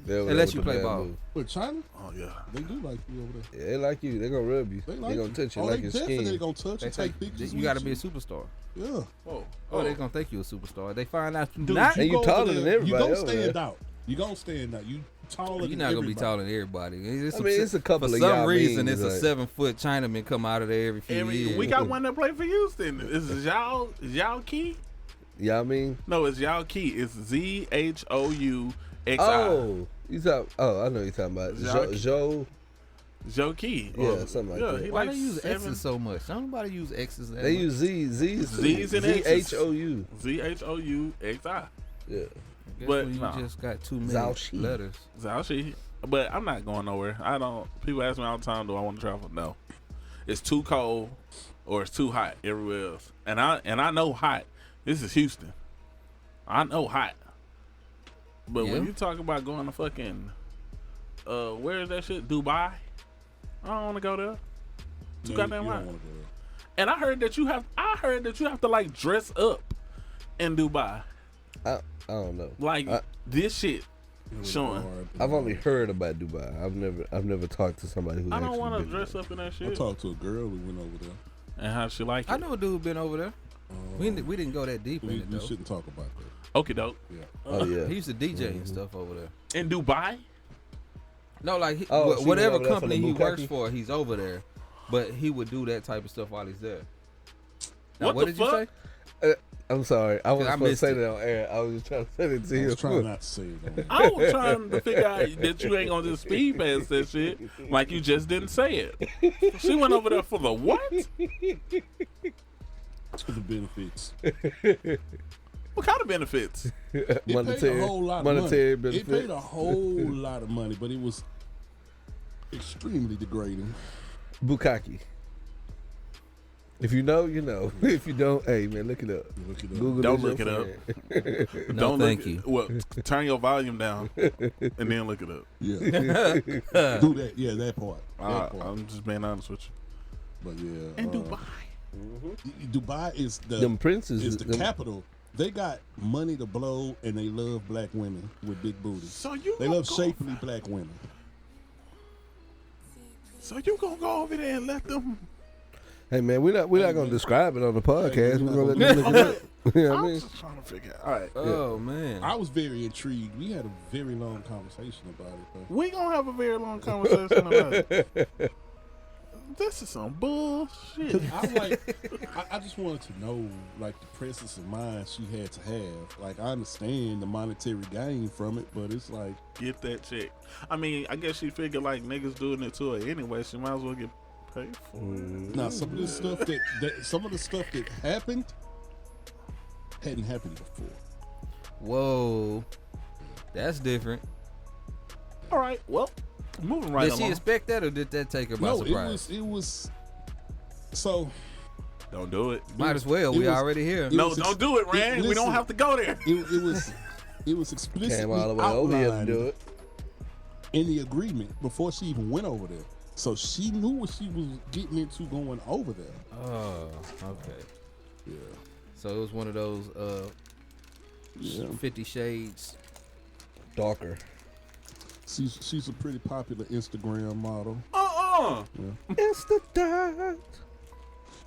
Yeah. Unless you play ball. But China, Oh yeah. they do like you over there. Yeah, they like you. They gonna rub you. They They like gonna you. touch you Oh, like they your definitely skin. gonna touch They and say take pictures. you got to with be a superstar. Yeah. Whoa. Oh, they gonna think you a superstar. They find out you Dude, not. And you go over taller there, than everybody You gonna over stand there. out. You gonna stand out. You taller. You're than not gonna be everybody. taller than everybody. It's a couple for of some y'all reason. means, It's a like- 7-foot Chinaman come out of there every few years. We got one that play for Houston. Is Zhao Key? Y'all mean? No, it's Zhao Key. It's ZHOUXI. Oh, you talk. Oh, I know you're talking about Zhao- Joe. Joe Key. Yeah, something like that. He Why like they use 7 X's so much? Don't nobody use X's. That They much. use Z's and X's. ZHOU. ZHOUXI. Yeah. Guess but when you nah. just got too many Zhao Shi. letters. Zhao Shi. But I'm not going nowhere. I don't. People ask me all the time, do I want to travel? No. It's too cold or it's too hot everywhere else. And I know hot. This is Houston. I know hot. But Yeah. when you talk about going to fucking where is that shit? Dubai? I don't want to go there. Too No, goddamn you hot. don't wanna go there. And I heard that you have to like dress up in Dubai. I don't know. Like this shit It was showing. hard. I've only heard about Dubai. I've never talked to somebody who. I don't actually want to been dress there. up in that I shit. talked to a girl who went over there. And how she like it. I know a dude been over there. We didn't go that deep in We it though. shouldn't talk about that. Okie doke. Yeah. Oh yeah. He used to DJ and stuff over there. In Dubai? No, like Oh, she whatever went over there for company the he bukkake? works for, he's over there. But he would do that type of stuff while he's there. Now, What did the you fuck? say? I'm sorry. I wasn't I supposed to missed say it. that on air. I was just trying to say it to I you. was trying not to say it. On I was trying to figure out that you ain't gonna just speed past that shit like you just didn't say it. She went over there for the what? for the benefits. What kind of benefits? It paid monetary, a whole lot of monetary money. It benefit. paid a whole lot of money, but it was extremely degrading. Bukkake. If you know, you know. If you don't, hey man, look it up. Look it up. Google Don't is look your it up. friend. No, Don't thank look, you. Well, turn your volume down and then look it up. Yeah. Do that. Yeah, that part. That part. I'm just being honest with you. But yeah. In Dubai. Dubai is the Them princes. is the them- capital. They got money to blow, and they love black women with big booties. So you They gonna love go- shapely black women. So you gonna go over there and let them? Hey man, we're not gonna describe it on the podcast. Hey, We're gonna we're let not them look it up. You know what I I'm mean? just trying to figure out. All right, Oh man. I was very intrigued. We had a very long conversation about it. Though. we gonna have a very long conversation about it. This is some bullshit. I just wanted to know, like, the presence of mind she had to have. Like, I understand the monetary gain from it, but it's like, Get that check. I mean, I guess she figured like niggas doing it to her anyway. She might as well get paid for it. now some of the stuff that happened hadn't happened before. Whoa. That's different. All right, well, moving right Did she along. expect that or did that take her by No, surprise? it was. So Don't do it. Might as well. it We was- already here. it No, was don't do it, Rand. We don't listen. have to go there. it was explicitly Came all the way over here to outlined do it. in the agreement before she even went over there. So she knew what she was getting into going over there. Oh, okay. Yeah. So it was one of those Yeah. 50 Shades. Darker. She's a pretty popular Instagram model. It's the dark.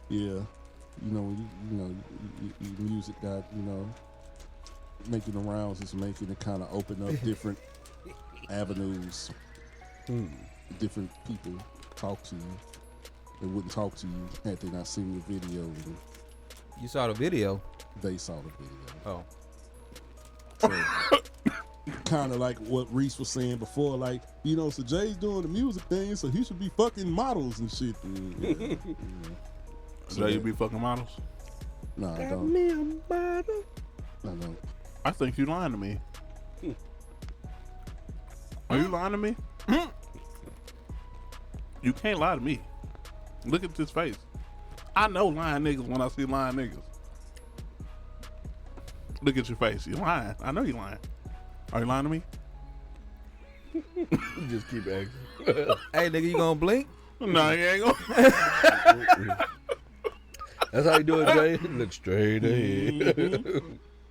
Yeah, your music got making the rounds is making it kind of open up different avenues. Different people talk to you. They wouldn't talk to you had they not seen the video. And You saw the video. they saw the video. Oh. So, kind of like what Reese was saying before. Like, you know, so Jay's doing the music thing, so he should be fucking models and shit. So you be fucking models? No, I don't. Me a bottle. I don't. I think you lying to me. Are you lying to me? You can't lie to me. Look at this face. I know lying niggas when I see lying niggas. Look at your face. You lying. I know you lying. Are you lying to me? Just keep asking. Hey, nigga, you gonna blink? No, you ain't gonna. That's how you do it, Jay. Look straight ahead.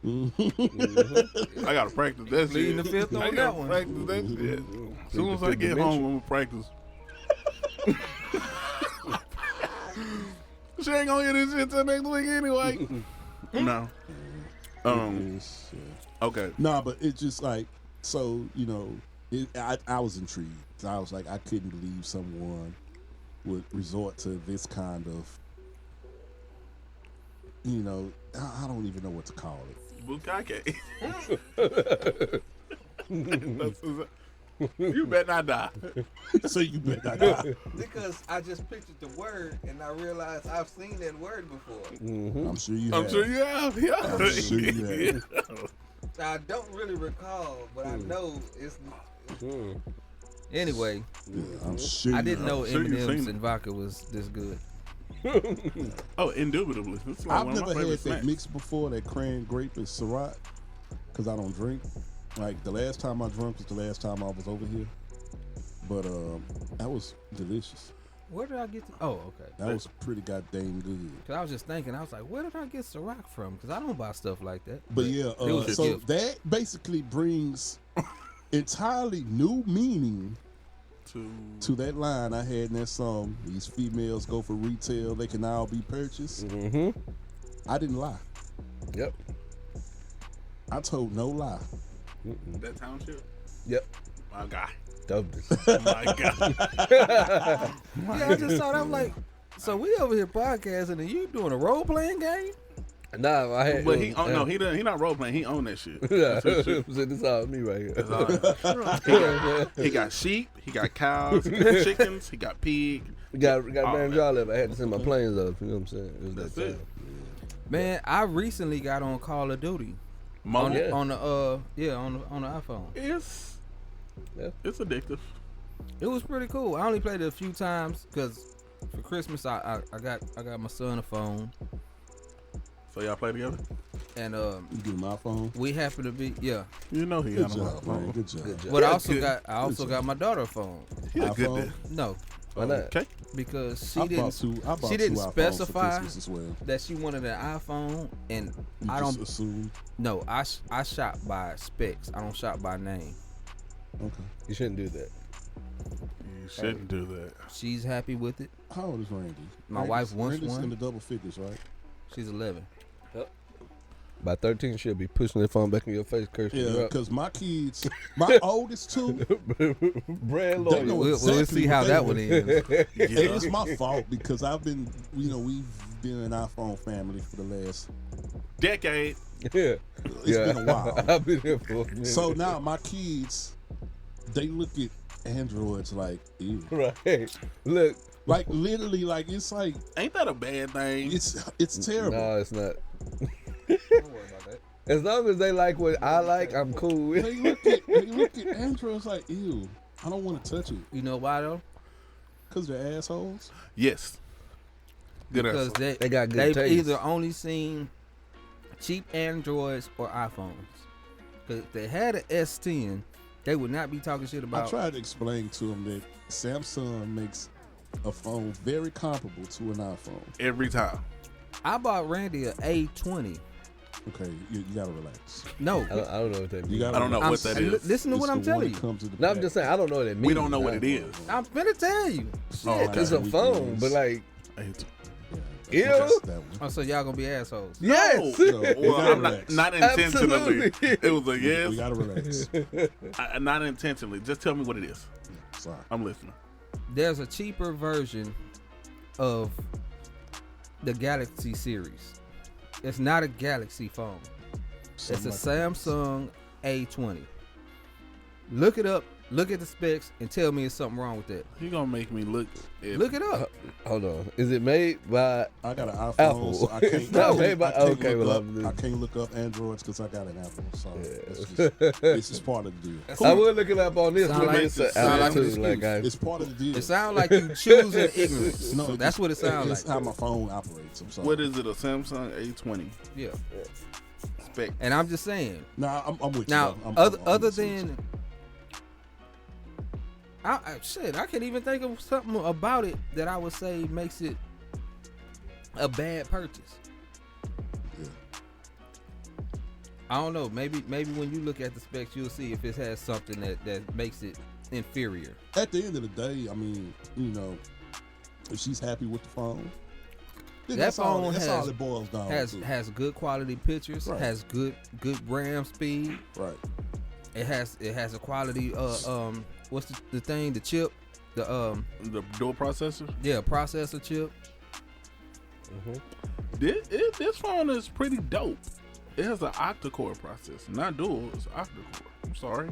I gotta practice that shit. Leading the fifth on I that gotta one. practice that shit. As soon as I get home, I'm gonna practice. She ain't gonna hear this shit till next week anyway. No. Okay. Nah, but it's just like, so, you know, I was intrigued. I was like, I couldn't believe someone would resort to this kind of, you know, I don't even know what to call it. Bukake. You better not die. So you better not die. Because I just pictured the word and I realized I've seen that word before. I'm sure you I'm have. sure you have. Yeah. I'm sure you have. I don't really recall, but I know it's. Anyway, Yeah, I'm sure I you didn't have. know sure you've seen M&M's it. and vodka was this good. Oh, indubitably. It's like I've one of my never had favorite that snacks. mix before, that cran grape and Ciroc, because I don't drink. Like, the last time I drank was the last time I was over here. But that was delicious. Where did I get? Oh, okay. That was pretty goddamn good. Cause I was just thinking, I was like, where did I get Ciroc from? Cause I don't buy stuff like that. But yeah, it was a so gift. that basically brings entirely new meaning to that line I had in that song. These females go for retail, they can all be purchased. Mm-hmm. I didn't lie. Yep. I told no lie. That township? Yep. My God. Dopeness. My God. Yeah, I just saw that. I'm like, so we over here podcasting and you doing a role playing game? Nah, I had. But he no, he not role playing. He own that shit. Yeah, That's his shit. so this is all me right here. That's all. He got sheep. He got cows. He got chickens. He got pig. got Oh, man man. jaw left. I had to send my planes up. You know what I'm saying? It was That's that it. time. Man, I recently got on Call of Duty on, Mobile. Yeah. on the on the iPhone. It's Yeah. it's addictive. It was pretty cool. I only played it a few times because for Christmas I got my son a phone So y'all play together. and You get my phone. we happen to be You know he Good got job, man. a Good job. Good job. But I Yeah, also good. got job. my daughter a phone. He a good iPhone? dude. No, Why not? Okay. because I she didn't bought she didn't two iPhones for specify Christmas as well. that she wanted an iPhone, and You I just don't. assume. No, I shop by specs. I don't shop by name. Okay. You shouldn't do that. You shouldn't do that. She's happy with it. How old is Randy? My wife wants Randy's one. in the double figures, right? She's 11. By 13, she'll be pushing that phone back in your face, cursing you Yeah, out. because my kids, my oldest two, Brand They know loyal. We'll exactly see what how they that want. one ends. and Yeah. it's my fault because I've been, we've been an iPhone family for the last. Decade. Yeah. It's been a while. I've been here for a minute. So now my kids, they look at Androids like, ew. Right. Look. Like literally, like it's like Ain't that a bad thing? it's terrible. No, it's not. As long as they like what I like, I'm cool with They look at Androids like, ew. I don't want to touch it You know why though? because they're assholes. Yes. Good Because answer. They got good they've taste. either only seen cheap Androids or iPhones. Because if they had an S10, they would not be talking shit I about. tried to explain to them that Samsung makes a phone very comparable to an iPhone. Every time. I bought Randy a A20. Okay, you gotta relax. No, I don't know what that means. You gotta I don't know relax. what that is. Listen to It's what I'm the telling one you. that comes in the No, I'm pack. just saying, I don't know what it means. We don't know what it is. I'm finna tell you. Oh, Shit. okay. It's a We phone, can- but like, Yeah, Ew. that's that one. Oh, so y'all gonna be assholes. yes. No. Well, gotta I'm not, relax. not intentionally. Absolutely. It was a We yes. gotta relax. Not intentionally. Just tell me what it is. Sorry. I'm listening. There's a cheaper version of the Galaxy series. It's not a Galaxy phone. It's a Samsung A20. Look it up. Look at the specs and tell me if something wrong with that. You gonna make me look at Look it up. Hold on. Is it made by? I got an iPhone, Apple. so I It's can't. not I made by- can't okay, look well, up, I'm- I can't look up Androids because I got an Apple. So Yeah. this is part of the deal. I would look it up on this. Sound But like- it's an sound like Apple an too. Like It's part of the deal. It sounds like you choosing ignorance. No, So that's what it sounds It's like. how my phone operates. I'm sorry. what is it? A Samsung A20 Yeah. spec? And I'm just saying. Nah, I'm with Now, you. though. I'm other with you. than, I can't even think of something about it that I would say makes it a bad purchase. Yeah. I don't know. Maybe when you look at the specs, you'll see if it has something that makes it inferior. At the end of the day, I mean, you know, if she's happy with the phone, then That that's all. phone That's has- all it boils down Has to. has good quality pictures. Right. Has good RAM speed. Right. It has a quality. What's the thing? The chip. The The dual processor. processor chip. This phone is pretty dope. It has an octa-core processor, not dual. It's octa-core. I'm sorry.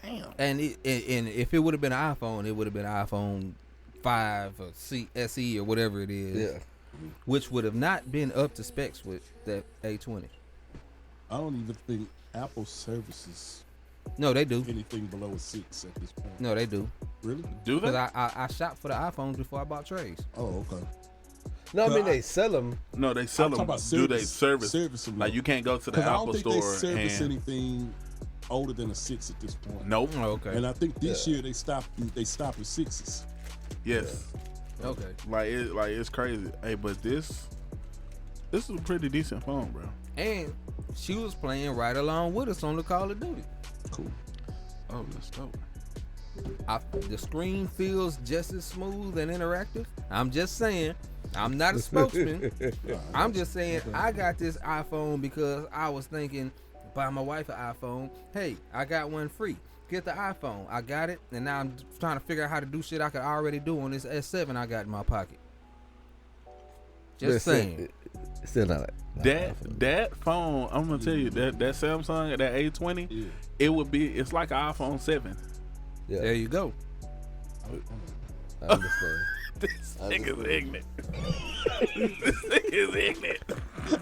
Damn. And if it would have been an iPhone, it would have been iPhone 5 or SE or whatever it is. Yeah. Which would have not been up to specs with that A20. I don't even think Apple services No, they do. anything below a 6 at this point. No, they do. Really? Do Because they? I shopped for the iPhones before I bought trays. Oh, okay. No, I No, mean I- they sell them. No, they sell I'm them. talking about Do they service. service? Service them, Like though. you can't go to the Because I don't Apple think store they service and anything older than a 6 at this point. nope. Oh, okay. And I think this year they stopped at 6s. Yes. Okay. Like it's crazy. Hey, but this is a pretty decent phone, bro. And she was playing right along with us on the Call of Duty. Cool. Oh, that's dope. The screen feels just as smooth and interactive. I'm just saying. I'm not a spokesman. I'm just saying I got this iPhone because I was thinking, buy my wife an iPhone. Hey, I got one free. Get the iPhone. I got it, and now I'm trying to figure out how to do shit I could already do on this S7 I got in my pocket. Just saying. Still not like That phone, I'm gonna tell you that Samsung, that A20, Yeah. it's like an iPhone 7. Yeah, There you go. I understand. This nigga's ignorant. This nigga's ignorant.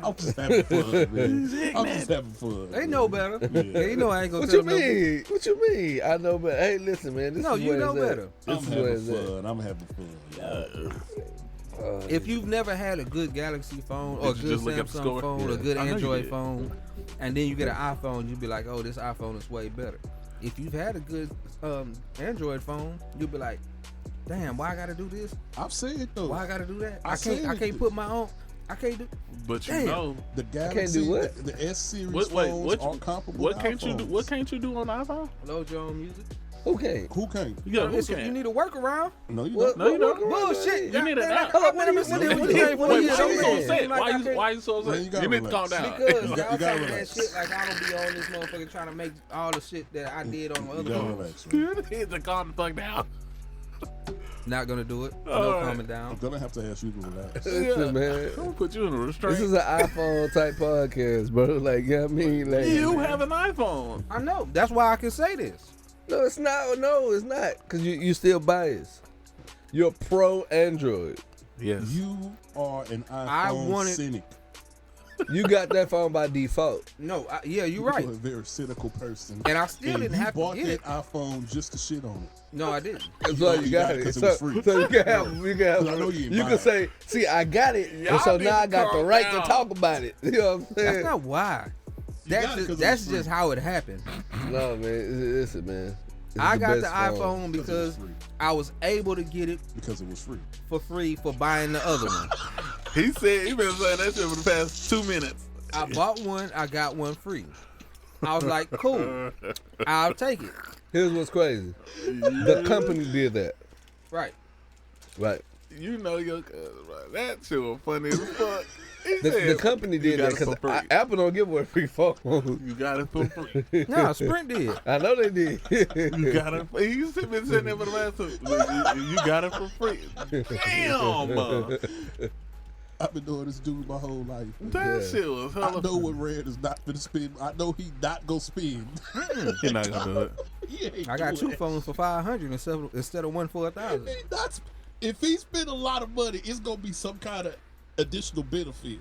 I'm just having fun, man. I'm just having fun. They know better. Yeah, you know I ain't gonna What tell you them no- mean? What you mean? I know, but hey, listen, man. This No, is you where know it's at. better. I'm This is where having it's at. fun. I'm having fun. If you've never had a good Galaxy phone or a Did you good just look up the Samsung score? phone or Yeah. a good I know you Android did. phone, and then you get an iPhone, you'd be like, oh, this iPhone is way better. If you've had a good Android phone, you'll be like, damn, why I gotta do this? I've said though. Why I gotta do that? I I said can't it. put my own. I can't do. But you Damn. know, The can't do Galaxy, what? the S series what phones are comparable. what to can't you do? iPhones. What can't you do on the iPhone? Load your own music. Okay. Who can't? You got Listen, can. you need a workaround. No, you What? don't. No, you don't. Bullshit. You need an app. I've never seen it. Wait, Wait, Why you so man. upset? Why you so Man, you upset? gotta You need to calm relax. down. Because You y'all gotta talking that relax. shit like I don't be on this motherfucker trying to make all the shit that I did on my You other gotta phone. relax. Man. You need to calm the fuck down. Not gonna do it. No All right. calming I'm down. gonna have to ask you to relax. Listen, I'm man. gonna put you in a restraint. This is an iPhone type podcast, bro. Like, you know what I mean? Like, You have an iPhone. I know. That's why I can say this. no, it's not. No, it's not. Because you still biased. You're pro Android. Yes. You are an I iPhone wanted- cynic. You got that phone by default. No, yeah, you're right. You're a very cynical person. And I still And didn't you have to bought get that it. iPhone just to shit on it. No, I didn't. That's why you got it. 'cause So, it was free. so you can have, you can have, I know you ain't you buy can it. say, see, I got it, Y'all and so need now to I got the calm right down. to talk about it. You know what I'm saying? That's not why. You That's got it just, 'cause it that's was free. just how it happened. No, man. Listen, man. It's I got the best iPhone Because it was because free. I was able to get it Because it was free. for free for buying the other one. He said he been saying that shit for the past 2 minutes. I bought one, I got one free. I was like, cool, I'll take it. Here's what's crazy. The company did that. Right. Right. You know your cousin, bro. That shit was funny as fuck. He The said, company "You did got that it for because free. Apple don't give away free phones. You got it for free. No, Sprint did. I know they did. You got it. He's been sitting there for the last 2. You got it for free. Damn. I've been doing this dude my whole life. That Yeah. shit was I hella know what Red is not gonna spin. I know he not gonna spin. You're not gonna do it. He ain't I got doing 2 phones for $500 instead of one for $1,000. That's if he spend a lot of money, it's gonna be some kind of additional benefit.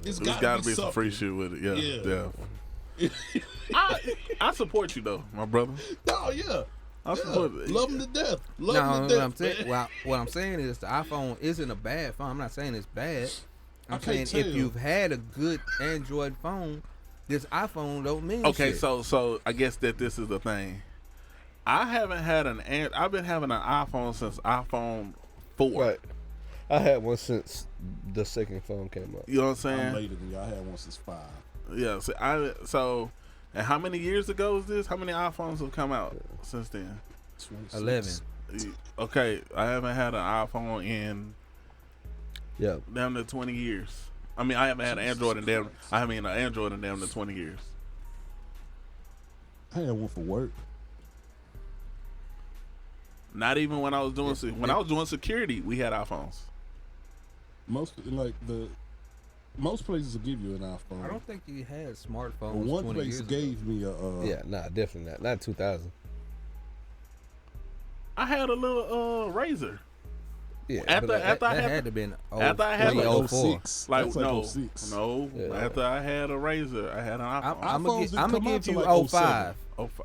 It's There's gotta be some something. free shit with it. Yeah. Yeah. I support you though, my brother. No, yeah. I support it. Love him to death. Love No, him to what death. I'm saying, man. well, what I'm saying is the iPhone isn't a bad phone. I'm not saying it's bad. I'm I saying can't if tell. you've had a good Android phone, this iPhone don't mean Okay, shit. so I guess that this is the thing. I haven't had I've been having an iPhone since iPhone 4. Right. I had one since the second phone came out. You know what I'm I'm saying? later than you. I had one since 5. Yeah. And how many years ago is this? How many iPhones have come out since then? 26. 11. Okay, I haven't had an iPhone in Yeah. damn near 20 years. I mean, I haven't had an Android in damn. I mean, an Android in damn near 20 years. I had one for work. Not even when I was doing when I was doing security, we had iPhones. Most places will give you an iPhone. I don't think you had smartphones. But one 20 place years ago. gave me a. Yeah, nah, definitely not. Not 2000. I had a little Razor. Yeah. After but after I That had had to been after I had 03, like 04. 06. like That's like no 06. no Yeah. after I had a Razor, I had an iPhone. I'm iPhones gonna didn't come out give till you like 05. Oh, fi-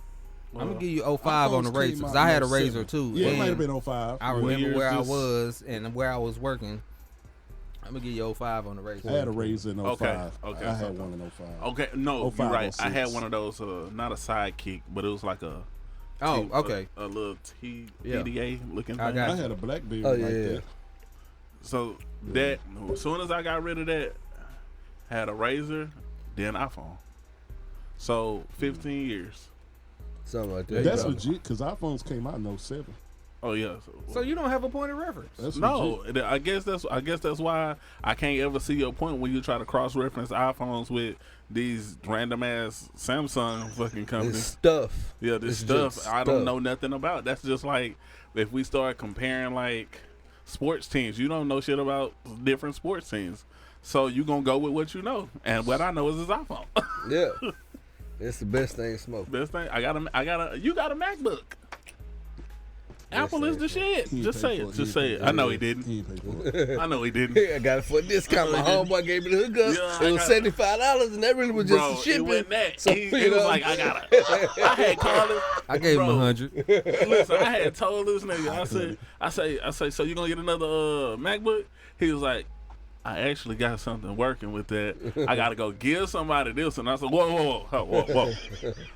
I'm gonna well, give you 05 on the iPhones Razor came because out I had a in Razor 07. too. Yeah, it might have and been 05. I What remember year where is I this? was and where I was working. I'm gonna give you 05 on the Razor. I had a Razor in 05. Okay, I so- had one in 05. Okay, no, 05, you're right. I had 06. one of those, not a sidekick, but it was like a Oh, okay. a little Yeah. PDA looking I thing. got I had a BlackBerry Oh, like yeah. that. So that as soon as I got rid of that, had a Razor, then iPhone. So 15 years. Something like that. That's Yeah. legit because iPhones came out in 07. Oh yeah. So you don't have a point of reference. That's No, legit. I guess that's why I can't ever see your point when you try to cross reference iPhones with these random ass Samsung fucking It's companies. stuff. Yeah, this It's stuff just I don't stuff. know nothing about. That's just like if we start comparing like sports teams, you don't know shit about different sports teams. So you gonna go with what you know, and what I know is his iPhone. Yeah. It's the best thing to smoke. Best thing you got a MacBook. Apple is the shit. He ain't Just pay say for it. it. Just He say ain't it. pay I know for he it. didn't. He ain't pay for it. I know he didn't. I got it for a discount. My homeboy gave me the hookup. Yeah, It was I got- $75, and that really was just Bro, the shipping. it wasn't that. So, he you was know, like, I had called him. I gave him Bro. 100. Listen, I had told this nigga. I say, so you gonna get another MacBook? He was like, I actually got something working with that. I gotta go give somebody this one. I said, whoa.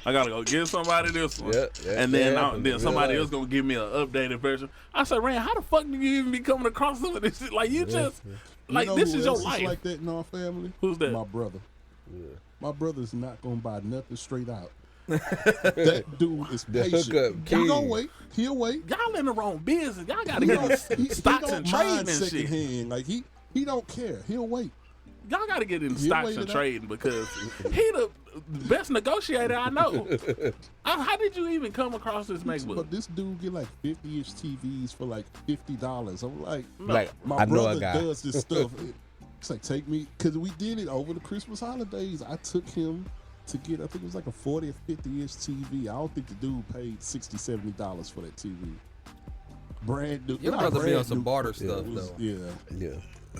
I gotta go give somebody this one. Yeah, And then yeah, then somebody yeah. else gonna give me an updated version. I said, Rand, how the fuck do you even be coming across some of this shit? Like you just like You know this who is your else life. like that in our family? Who's that? My brother. My brother's not gonna buy nothing straight out. That dude is The patient. hookup He king. gonna wait. He'll wait. Y'all in the wrong business. Y'all gotta He get don't, in he stocks don't and trading mind and shit. secondhand. Like he don't care. He'll wait. Y'all got to get in You stocks wait and it out. trading because he the best negotiator I know. How did you even come across this MacBook? But this dude get like 50-inch TVs for like $50. I'm like, Like, my I know a brother guy. does this stuff. It's like, take me, because we did it over the Christmas holidays. I took him to get, I think it was like a 40 or 50-inch TV. I don't think the dude paid $60, $70 for that TV. Brand new. Your not brother be brand on some new, barter it stuff was- though. Yeah. Yeah.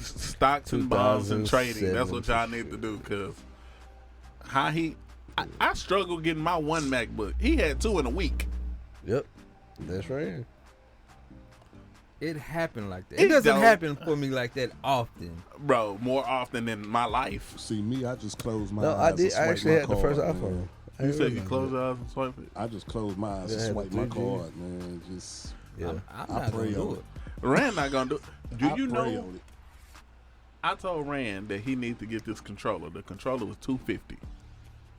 Stocks and bonds and trading. That's 2007. what y'all need to do because I struggle getting my one MacBook. He had 2 in a week. Yep. That's right. It happened like that. It It doesn't don't. happen for me like that often. Bro, more often than my life. See, me, I just closed my No, eyes. I and did. I swiped actually my had the first card, iPhone. man. I You didn't said you realize close that. your eyes and swipe it. I just closed my eyes Yeah, and I had swiped the my 3G. card, man. Just Yeah. I'm I not gonna pray do on it. Rand not gonna do. Do I you pray know? on it. I told Rand that he needs to get this controller. The controller was $250.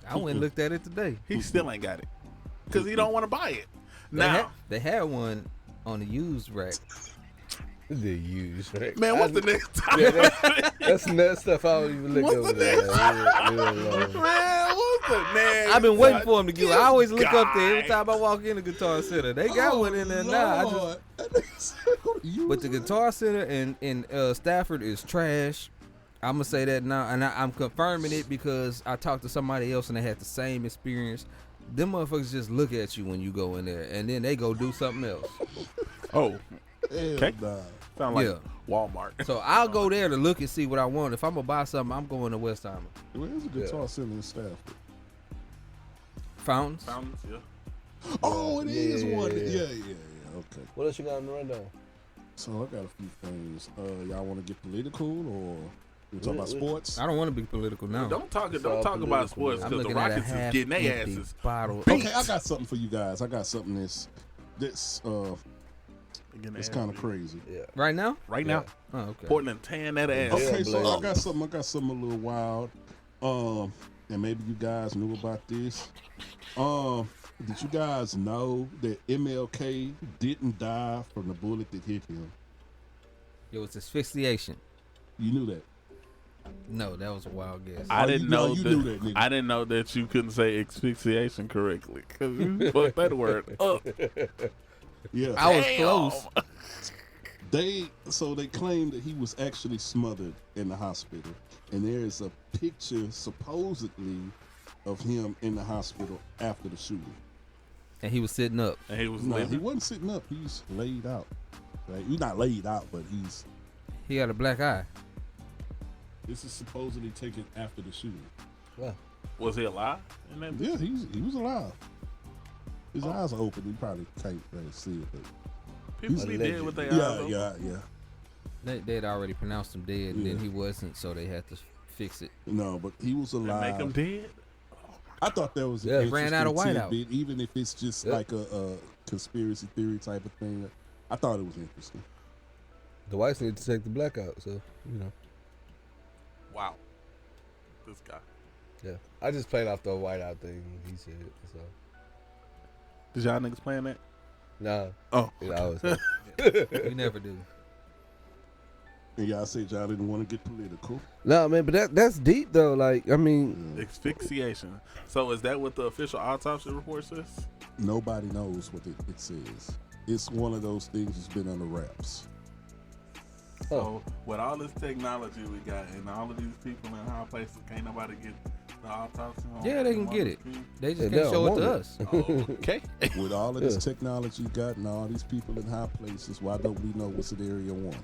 I went and looked at it today. He still ain't got it because he don't want to buy it. Now, They had one on the used rack. The use, right? man, what's the next time? Yeah, that's that stuff I don't even look What's over the there. next Leave it alone. Man, what's the next? I've been waiting for him to get one. I always look This up there every guy. time I walk in the Guitar Center. They got one in there now. Lord. But the Guitar Center in Stafford is trash. I'm gonna say that now, and I'm confirming it because I talked to somebody else and they had the same experience. them motherfuckers just look at you when you go in there, and then they go do something else. Oh, Hell Okay. nah. sound like Yeah. Walmart. So I'll go there to look and see what I want. If I'm gonna buy something, I'm going to Westheimer. Where's a guitar center in Stafford? Fountains. Fountains, yeah. Oh, it is Yeah, one. yeah, Yeah, yeah. yeah, yeah. Okay. What else you got on the rundown? So I got a few things. Y'all want to get political or we talk about sports? I don't want to be political now. Don't talk It's all about political, sports man. I'm because the looking at a Rockets is half getting their empty asses. bottle. Okay, I got something for you guys. I got something that's Getting their it's ass kind of beat. crazy. Yeah. Right now? Right Yeah. now. Oh, okay. Portland tearing that ass. Okay, Yeah, so Blake. I got something a little wild. And maybe you guys knew about this. Did you guys know that MLK didn't die from the bullet that hit him? It was asphyxiation. You knew that. No, that was a wild guess. I Oh, didn't you know knew that. that, nigga. I didn't know that you couldn't say asphyxiation correctly because you fucked that word up. Yeah. I was Damn. close. They claimed that he was actually smothered in the hospital, and there is a picture supposedly of him in the hospital after the shooting. And he was sitting up. And he was No, he living. wasn't sitting up. He's laid out. Like, he's not laid out, but He had a black eye. this is supposedly taken after the shooting. Wow. Was he alive? In that Yeah, he was alive. His eyes are open. He probably can't really see it, but people He's be a dead legend. with their eyes yeah, open. yeah. They'd already pronounced him dead, and then Yeah. he wasn't, so they had to fix it. No, but he was And alive. make them dead. I thought that was an Yeah. Ran out of interesting whiteout. tidbit, even if it's just Yep. like a conspiracy theory type of thing. I thought it was interesting. The whites need to take the black out, so you know. Wow. This guy. Yeah. I just played off the whiteout thing he said. So Did y'all niggas playing that? nah. Oh. It always We never do. And y'all said y'all didn't want to get political. No, man, but that's deep though. Like, I mean, Asphyxiation. So is that what the official autopsy report says? Nobody knows what it says. It's one of those things that's been under wraps. So with all this technology we got and all of these people in high places, can't nobody get the autopsy on? Yeah, they can get it. They just They can't don't show it want to it. us. Oh, okay. With all of this technology you got and all these people in high places, why don't we know what's in Area 1?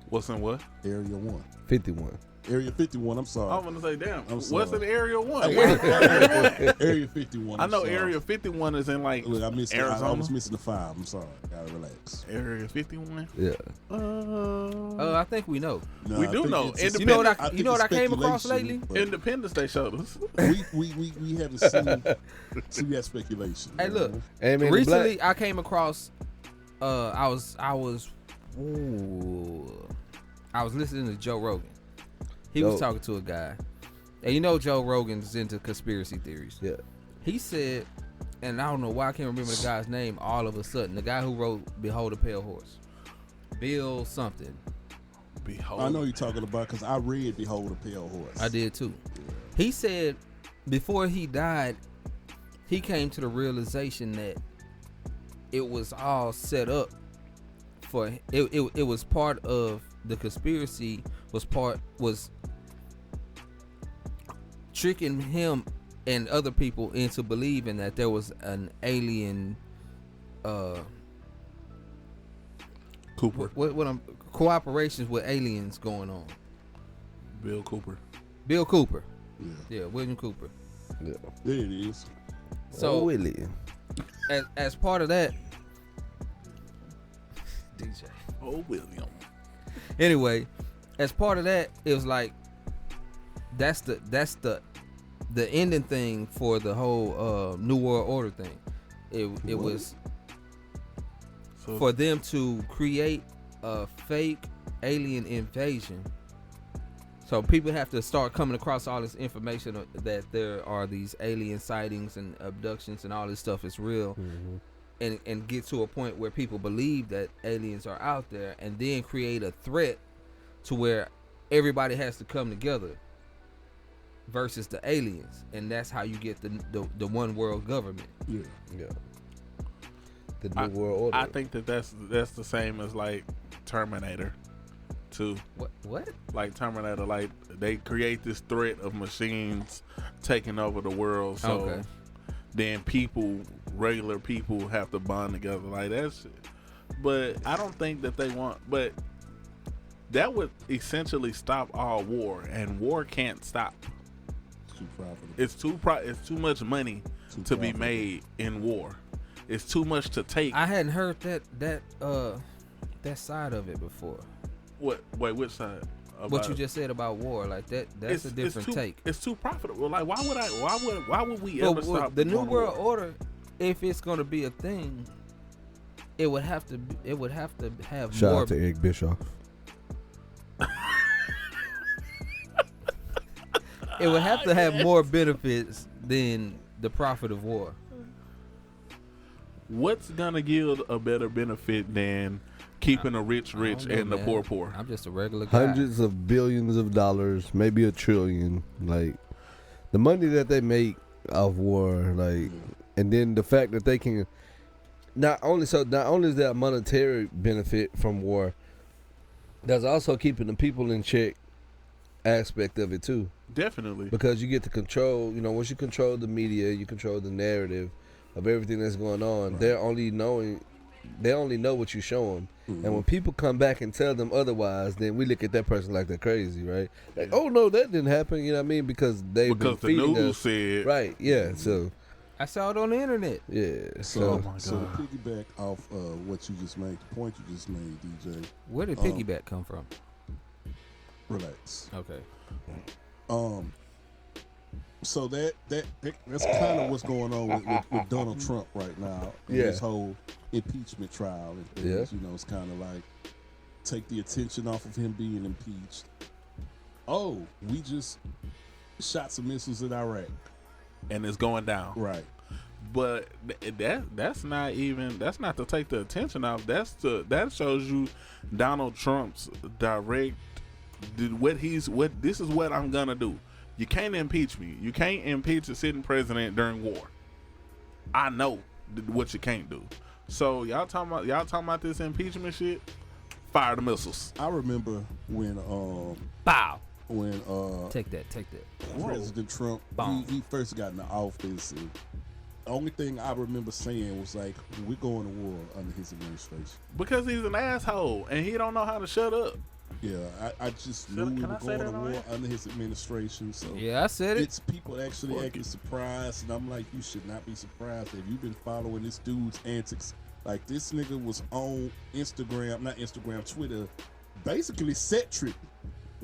What's in what? Area 1. 51. Area 51, I'm I'm sorry. gonna say, damn. I'm What's sorry. in Area 1? Area 51. I I'm know sorry. Area 51 is in like Look, I Arizona. was missing the 5. I'm sorry. Gotta relax. Area 51. Yeah. I think we know. No, We I do think know. it's just- You know what think you know what I it's came across speculation, lately? but Independence Day showed us. we haven't seen that speculation. Hey, look. Hey, man, Recently, I came across. I was listening to Joe Rogan. He was Dope. talking to a guy, and you know Joe Rogan's into conspiracy theories. Yeah. He said, and I don't know why I can't remember the guy's name. All of a sudden, the guy who wrote "Behold a Pale Horse," Bill something. Behold. I know you're talking about because I read Behold a Pale Horse. I did too. He said before he died, he came to the realization that it was all set up for it was part of the conspiracy, was tricking him and other people into believing that there was an alien Cooper. what cooperations with aliens going on. Bill Cooper. Bill Cooper. Yeah. Yeah, William Cooper. Yeah. There it is. So Willie. as part of that, DJ. Oh, William. Anyway, as part of that, it was like that's the ending thing for the whole New World Order thing. It was So, for them to create a fake alien invasion. So people have to start coming across all this information that there are these alien sightings and abductions and all this stuff is real. And get to a point where people believe that aliens are out there, and then create a threat to where everybody has to come together versus the aliens, and that's how you get the one world government. Yeah. Yeah. The New World Order. I think that's the same as like Terminator 2. What? Like Terminator, like they create this threat of machines taking over the world. So Okay. then regular people have to bond together like that shit. But I don't think that they want. But that would essentially stop all war, and war can't stop. Too profitable. It's too much money Too to be profitable. made in war. It's too much to take. I hadn't heard that side of it before. What? Wait, which side? What About you it? just said about war, like that's a different take. It's too profitable. Like, why would we Well, ever stop the New one World war? Order, if it's going to be a thing, it would have to have Shout more. out to Eric Bischoff. It would have to have more benefits than the profit of war. What's gonna yield a better benefit than keeping the rich I rich don't know, and the man. poor poor? I'm just a regular guy. Hundreds of billions of dollars, maybe $1 trillion. Like the money that they make off war, like, and then the fact that they can not only is there a monetary benefit from war, there's also keeping the people in check aspect of it too, Definitely. because you get to control. You know, once you control the media, you control the narrative of everything that's going on. Right. They only know what you show them. And when people come back and tell them otherwise, then we look at that person like they're crazy, right? Like, oh no, that didn't happen. You know what I mean? Because they've Because the been feeding news us, said right? Yeah. So I saw it on the internet. yeah. So, So Oh my so God. to piggyback off what you just made, the point you just made, DJ, Where did Oh. piggyback come from? relax. Okay. So that's kind of what's going on with Donald Trump right now and Yeah. his whole impeachment trial and things. Yeah. You know, it's kind of like take the attention off of him being impeached. Oh, we just shot some missiles at Iraq. and it's going down. Right. But that's not to take the attention off. That shows you Donald Trump's direct this is what I'm gonna do. You can't impeach me. You can't impeach a sitting president during war. I know what you can't do. So y'all talking about this impeachment shit? Fire the missiles. I remember when Bow. when Take that. President Trump he first got into office, and the only thing I remember saying was like, we're going to war under his administration. Because he's an asshole and he don't know how to shut up. Yeah, I just knew we can were I say going that to on war air? under his administration. So Yeah, I said it. it's people actually acting surprised, and I'm like, you should not be surprised if you've been following this dude's antics. Like, this nigga was on Twitter, basically set tripping.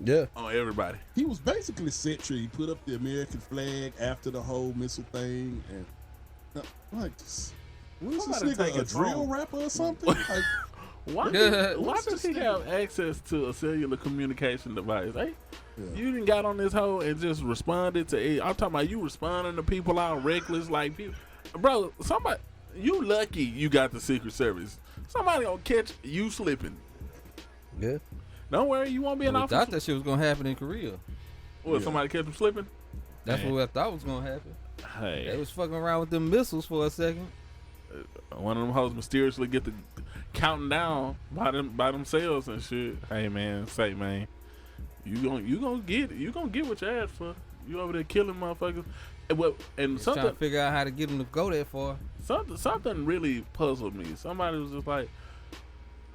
yeah. On everybody. He was basically set tripping. He put up the American flag after the whole missile thing, and like, what is this Somebody take nigga, a a drill drone. rapper or something? Like, Why What's does he this have access to a cellular communication device? Hey, yeah. you didn't got on this hoe and just responded to it. I'm talking about you responding to people out reckless like people. Bro, somebody, you lucky you got the Secret Service. Somebody gonna catch you slipping. Yeah. Don't worry, you won't be in We office. thought that shit was gonna happen in Korea. What, Yeah. somebody catch him slipping? That's Man. what I thought was gonna happen. They Hey, was fucking around with them missiles for a second. one of them hoes mysteriously get the counting down by themselves and shit. Hey man, say man, you gonna get it. You gonna get what you asked for. You over there killing motherfuckers. And Just trying to something figure out how to get them to go that far. something really puzzled me. Somebody was just like,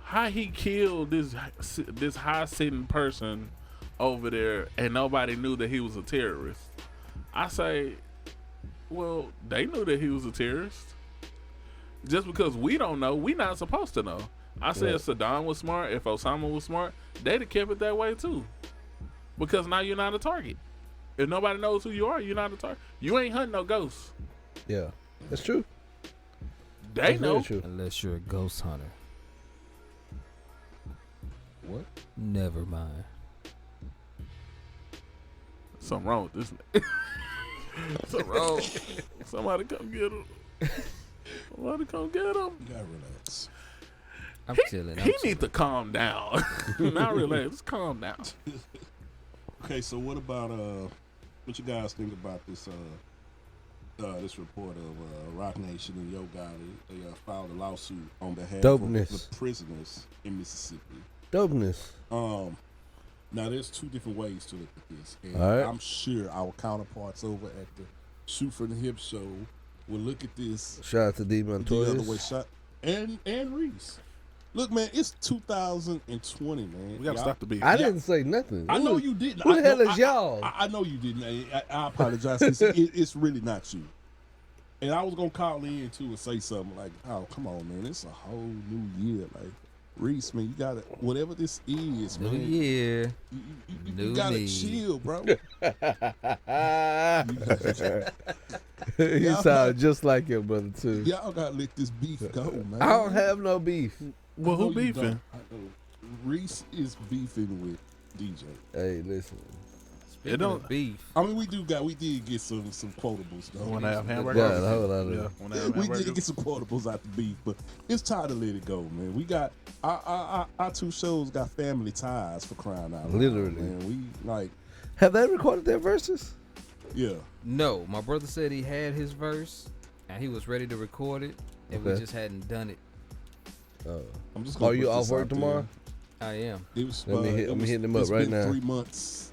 how he killed this high sitting person over there and nobody knew that he was a terrorist. I say, well, they knew that he was a terrorist. Just because we don't know, we not supposed to know. I said if Saddam was smart, if Osama was smart, they'd have kept it that way too. Because now you're not a target. If nobody knows who you are, you're not a target. You ain't hunting no ghosts. Yeah. That's true. They That's know. very true. Unless you're a ghost hunter. What? Never mind. Something wrong with this. Something wrong. Somebody come get him. Somebody come get him. You gotta relax. I'm chilling. He need to calm down. Not relax. Just calm down. Okay, so what about what you guys think about this this report of Rock Nation and Yo Gotti? They filed a lawsuit on behalf Dopeness. of the prisoners in Mississippi. Dopeness. Now there's two different ways to look at this, and All right. I'm sure our counterparts over at the Shoot from the Hip show Well, look at this. Shout out to D The other way Montoya. shot and Reese. Look, man, it's 2020, man. We gotta Y'all- stop the beef. I didn't say nothing. I know you didn't. Who the hell know- is y'all? I know you didn't. I apologize. It's really not you. And I was gonna call in too and say something like, "Oh, come on, man! It's a whole new year. Like, Reese, man, you gotta whatever this is, New man. year. You New gotta me. chill, bro. You sound just like your brother too. Y'all gotta let this beef go, man. I don't have no beef. Well, I know who you beefing? don't. I know. Reese is beefing with DJ. Hey, listen. Speaking don't- of beef. I mean, we did get some quotables though. Want to have Yeah, hamburgers? hold on. Yeah, wanna have We did hamburgers? get some quotables out the beef, but it's time to let it go, man. We got our two shows got family ties for crying out loud. Literally. man. We like, Have they recorded their verses? yeah. No, my brother said he had his verse and he was ready to record it, and we Okay. just hadn't done it. I'm just. Are put you this off work out there. tomorrow? I am. It was. Let me hit- it I'm was- hitting him up it's right been now. 3 months.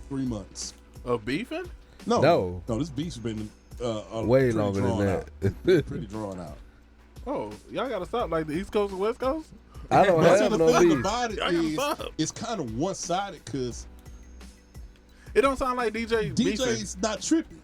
3 months. Of beefing? No. This beef's been Way pretty longer than drawn that. out. Pretty drawn out. Oh, y'all gotta stop like the East Coast and West Coast? I don't But see, have the no thing beef. about it Y'all gotta is, stop. it's kind of one sided because It don't sound like DJ beefing. DJ's not tripping.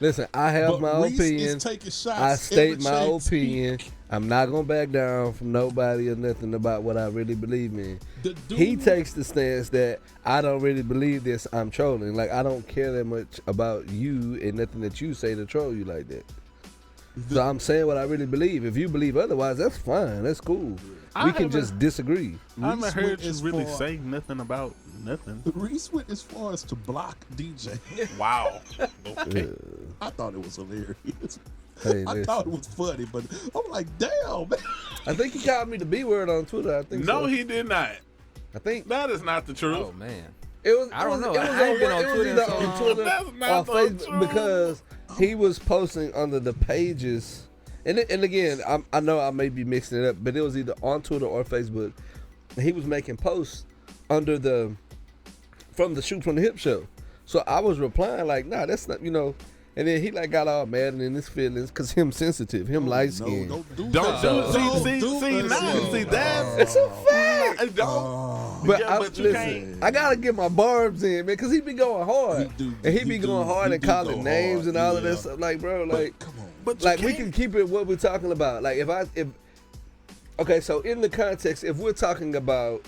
Listen, I have But my Reese opinion. is taking shots. I state every my chance he- opinion. I'm not gonna back down from nobody or nothing about what I really believe in. The dude, He takes the stance that I don't really believe this. I'm trolling. Like I don't care that much about you and nothing that you say to troll you like that. So I'm saying what I really believe. If you believe otherwise, that's fine. That's cool. I We can haven't- just disagree. I haven't Reese heard went you as really far- say nothing about nothing. Reese went as far as to block DJ. Wow. Okay. I thought it was hilarious. Hey, I listen. thought it was funny, but I'm like, damn, man. I think he called me the B word on Twitter. I think No, so. he did not. I think That is not the truth. Oh man. it was. I don't know. It was I ain't been on it was Twitter either in so on long. Twitter That's or not the Facebook truth. because he was posting under the pages. And again, I know I may be mixing it up, but it was either on Twitter or Facebook. And he was making posts under from the Shoot from the Hip show. So I was replying like, nah, that's not, And then he like got all mad and in his feelings because him sensitive, him light skinned. Don't do Don't that. do Don't see do now. that. See that's It's a fact. don't. But, Yeah, I, but you listen, can't. I gotta get my barbs in, man, because he be going hard. He do- and he he be do- going hard he and do calling go names hard, and all of yeah. that stuff. Like, bro, like, Come on. But you like we can't. can keep it what we're talking about. Like, okay, so in the context, if we're talking about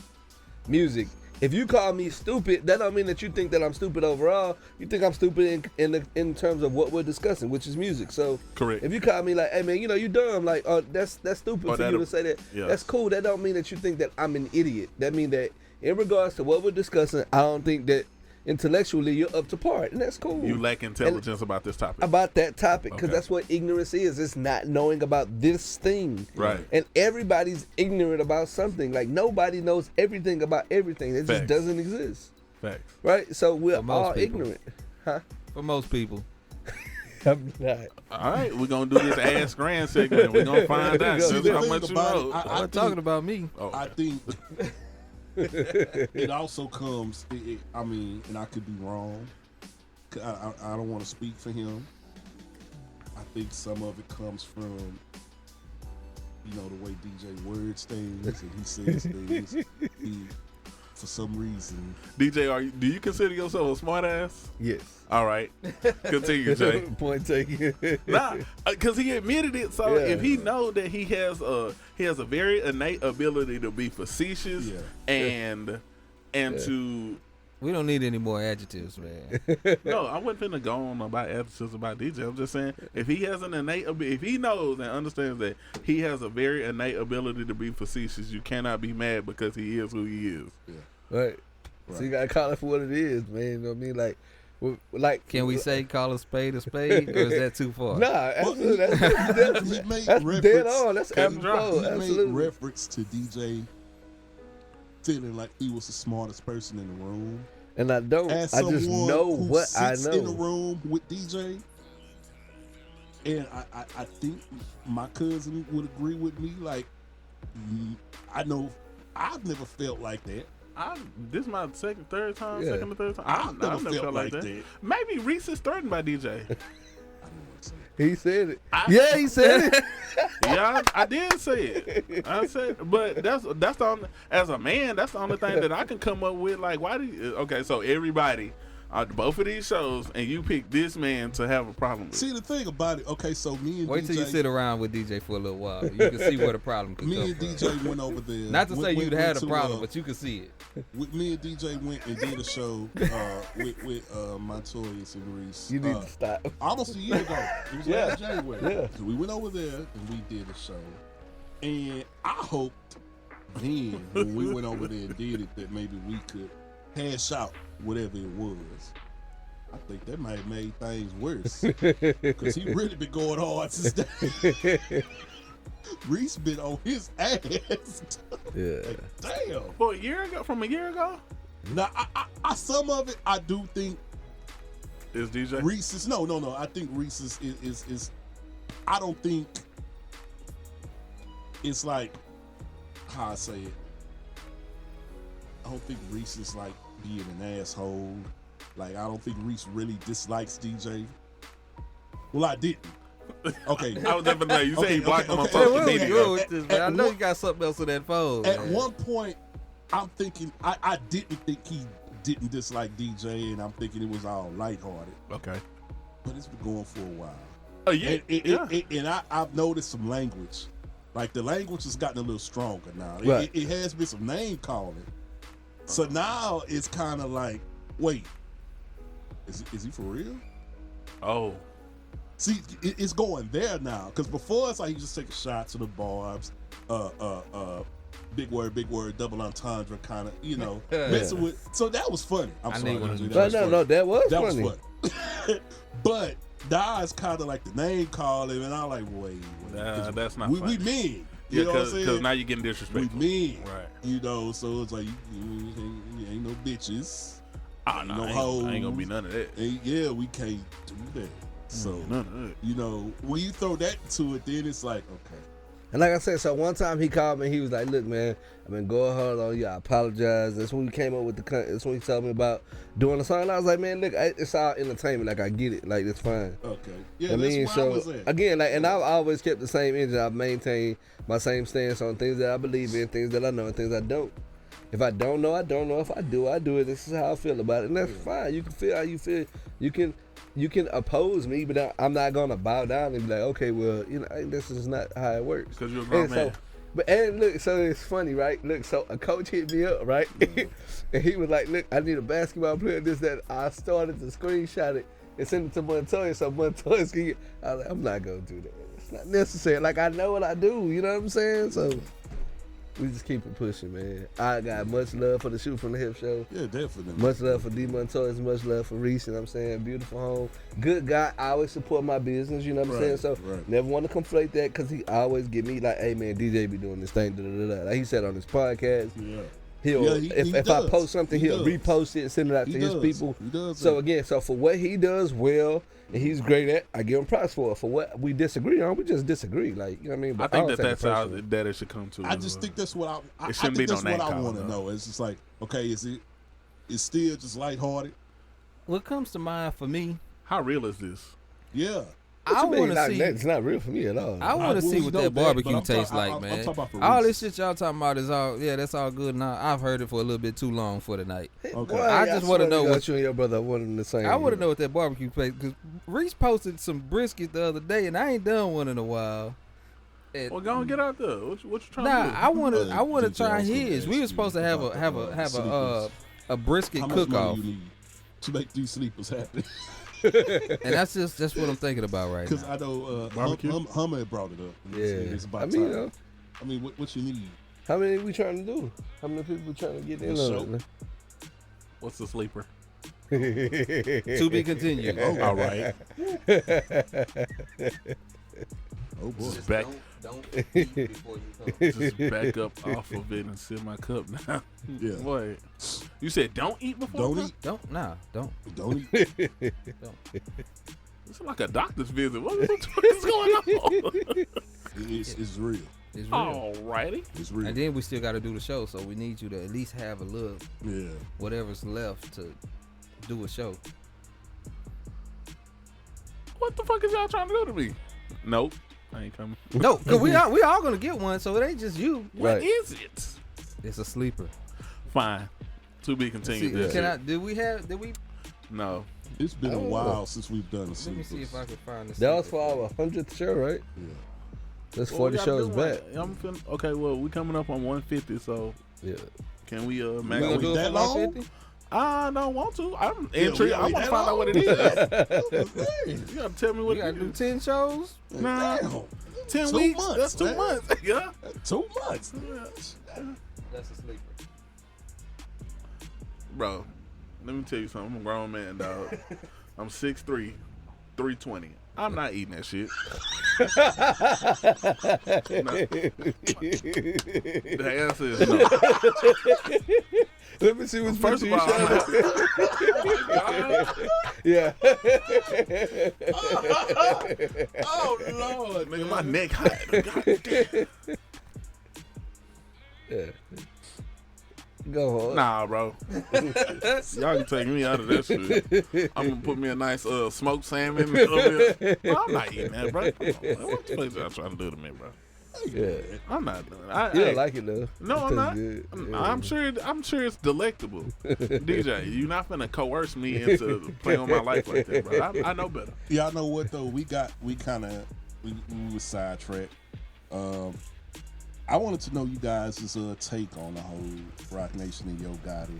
music, if you call me stupid, that don't mean that you think that I'm stupid overall. You think I'm stupid in terms of what we're discussing, which is music. So Correct. if you call me like, hey man, you dumb, like, oh that's stupid Or for you that'll- to say that. yes. That's cool. That don't mean that you think that I'm an idiot. That mean that in regards to what we're discussing, I don't think that intellectually you're up to par, and that's cool. You lack intelligence about this topic. About that topic, because Okay. that's what ignorance is. It's not knowing about this thing. Right. And everybody's ignorant about something. Like nobody knows everything about everything. It just Facts. doesn't exist. Facts. Right? So we're For most all people. ignorant. Huh? For most people. I'm not. All right, we're gonna do this Ask Grand segment. We're gonna find out See, just the how thing much you about it, know. I I'm think- talking about me. Oh, I okay. think it also comes. I mean, and I could be wrong. I don't want to speak for him. I think some of it comes from, the way DJ words things and he says things. He, for some reason, DJ, do you consider yourself a smart ass? Yes. All right, continue, Jay. Point taken. Nah, because he admitted it. So Yeah. if he know that he has a very innate ability to be facetious Yeah. and to We don't need any more adjectives, man. no, I wasn't finna go on about attitudes about DJ. I'm just saying if he has an innate, if he knows and understands that he has a very innate ability to be facetious, you cannot be mad because he is who he is. Right. So you gotta call it for what it is, man. You know what I mean? Like, Can we say call a spade, or is that too far? Nah, absolutely. he made That's reference. dead on. That's Cut and dry. apropos. He Absolutely. made reference to DJ feeling like he was the smartest person in the room. And I don't. As I just someone know who what I sits in a know. room with DJ, and I think my cousin would agree with me. Like, I know I've never felt like that. This is my second or third time. Yeah. I've I've never felt like that. Maybe Reese is threatened by DJ. I don't want to say. He said it. I- He said it. Yeah, I did say it. I said, but that's the only, as a man, that's the only thing that I can come up with. Like, why do you? Okay, so everybody, both of these shows, and you pick this man to have a problem with. See the thing about it. Okay, so me and Wait till DJ, you sit around with DJ for a little while. You can see where the problem could me come and from. DJ went over there. Not to say you'd had a to, problem, but you could see it. me and DJ went and did a show with Montoya and Reese. You need to stop. Almost a year ago. It was Yeah. last January. Yeah. So we went over there and we did a show. And I hoped then when we went over there and did it that maybe we could hash out whatever it was. I think that might have made things worse. Because he really been going hard since that. Reese been on his ass. Yeah. Damn. For a year ago, from a year ago, Now, I some of it I do think is DJ. Reese's. No. I think Reese's is. I don't think it's like how I say it. I don't think Reese is like being an asshole. Like I don't think Reese really dislikes DJ. Well, I didn't. Okay. I was definitely like, you say he blocked him on okay. Hey, social where we media. going with this, man? I At know one- you got something else in that phone. At man. one point, I'm thinking I didn't think he didn't dislike DJ, and I'm thinking it was all lighthearted. Okay. But it's been going for a while. Oh yeah. And I've noticed some language. Like the language has gotten a little stronger now. Right. It has been some name calling. So now it's kind of like, wait, is he for real? Oh. See, it's going there now. Because before it's like you just take a shot to the barbs, big word, double entendre kind of, messing with. So that was funny. I'm I sorry. need one of Andrew, them. that was No, funny. that was That funny. was funny. But now it's kind of like the name calling, and I'm like, wait. Nah, 'cause that's not we funny. men. Yeah, You know what I'm because saying? now you're getting We disrespectful. men. Right. So it's like, you ain't no bitches. Oh no, No I ain't gonna hoes. be none of that. And yeah, we can't do that. So, None of that. when you throw that to it, then it's like, okay. And like I said, so one time he called me. He was like, "Look, man, I've been going hard on you. I apologize." That's when we came up with that's when he told me about doing the song. And I was like, "Man, look, it's all entertainment. Like I get it. Like it's fine." Okay. Yeah, I mean, that's where I so was at. again, like, and I've always kept the same energy. I've maintained my same stance on things that I believe in, things that I know, and things I don't. If I don't know, I don't know. If I do, I do it. This is how I feel about it, and that's fine. You can feel how you feel. You can oppose me, but I'm not gonna bow down and be like, okay, well, this is not how it works. Because you're a grown And man. and look, so it's funny, right? Look, so a coach hit me up, right? And he was like, "Look, I need a basketball player. This, that." I started to screenshot it and send it to Montoya, so Montoya can get. I was like, I'm not gonna do that. It's not necessary. Like I know what I do. You know what I'm saying? So we just keep it pushing, man. I got much love for the Shoot from the Hip show. Yeah, definitely. Much love for D Montoya, much love for Reese, you know what I'm saying? Beautiful home. Good guy. I always support my business, you know what I'm saying? Right, So right. never want to conflate that because he always get me like, hey man, DJ be doing this thing, da, da, da, da. Like he said on his podcast. Yeah. He'll Yeah, he if I does. post something, He he'll does. repost it and send it out He to his does. people. He does So that. again, so for what he does well and he's great at, I give him props for it. For what we disagree on, we just disagree. Like, you know what I mean? I But think don't take it that's how personal. that it should come to. I just think that's what I It shouldn't be think no that's what name I calling, want to though. know. It's just like, okay, it's still just lighthearted? What comes to mind for me, How real is this? Yeah. I What you mean? want to Like, see. It's not real for me at all. I want to well, see we what know that that, barbecue but I'm tastes talking- like, I'm man. talking about for All Reese. this shit y'all talking about is all, yeah, that's all good now. I've heard it for a little bit too long for tonight. Okay. Boy, I just wanna swear to know God, what- you and your brother are one and the same. I want to know what that barbecue place, because Reese posted some brisket the other day, and I ain't done one in a while. And- Well, go and get out there. What you trying nah, to do? I want to. Oh, I want to DJ, try I was gonna his. ask We were you supposed to have about the, sleepers. a brisket How much cook money off, you need to make these sleepers happen? and that's what I'm thinking about right Because now. I know Barbecue? Hummer had brought it up. He said Yeah. It's about I mean, time. you know, I mean, what you need? how many we trying to do? How many people trying to get in The on it? What's the sleeper? To be continued. All right. Oh boy. Just back, Don't eat before you come. just back up off of it and sip my cup now. Yeah. Wait. You said don't eat before? Don't you eat. Don't. Don't eat. It's like a doctor's visit. What is going on? It's real. It's real. Alrighty. It's real. And then we still got to do the show, so we need you to at least have a little Yeah. whatever's left to do a show. What the fuck is y'all trying to do to me? Nope, I ain't coming. No, cause we all gonna get one, so it ain't just you. What Right. is it? It's a sleeper. Fine. To be See, continued. Yeah. that can shit. did we? No. It's been a Oh. while since we've done a Let me sleepers. see if I can find this. That was for our 100th show, right? Yeah. That's Well, 40 we gotta shows do back. one. Okay, well, we coming up on 150, so Yeah. can we We max? gonna do it that for long? 150? I don't want to. I'm Yeah, intrigued. I we want to that find out what it is. Damn. You gotta tell me We what gotta it do is. 10 shows. Nah. Damn. 10 2 weeks. months, That's 2 man. months. Yeah. 2 months. That's a sleeper. Bro, let me tell you something. I'm a grown man, dog. I'm 6'3", 320. I'm not eating that shit. No. The answer is no. Let me see what's First of all, I'm not, Yeah. Oh, Lord. nigga, my neck hot. God damn. Yeah. Go on. Nah, bro. Y'all can take me out of that shit. I'm gonna put me a nice smoked salmon over here. Bro, I'm not eating that, bro. Come on, man. What the fuck y'all trying to do to me, bro? Yeah. I'm not doing it. You Hey, don't like it though. no, It I'm tastes not. good. I'm sure it's delectable. DJ, you're not finna coerce me into playing with my life like that, bro. I know better. Y'all know what though? We was sidetracked. I wanted to know you guys' take on the whole Rock Nation and Yo Gotti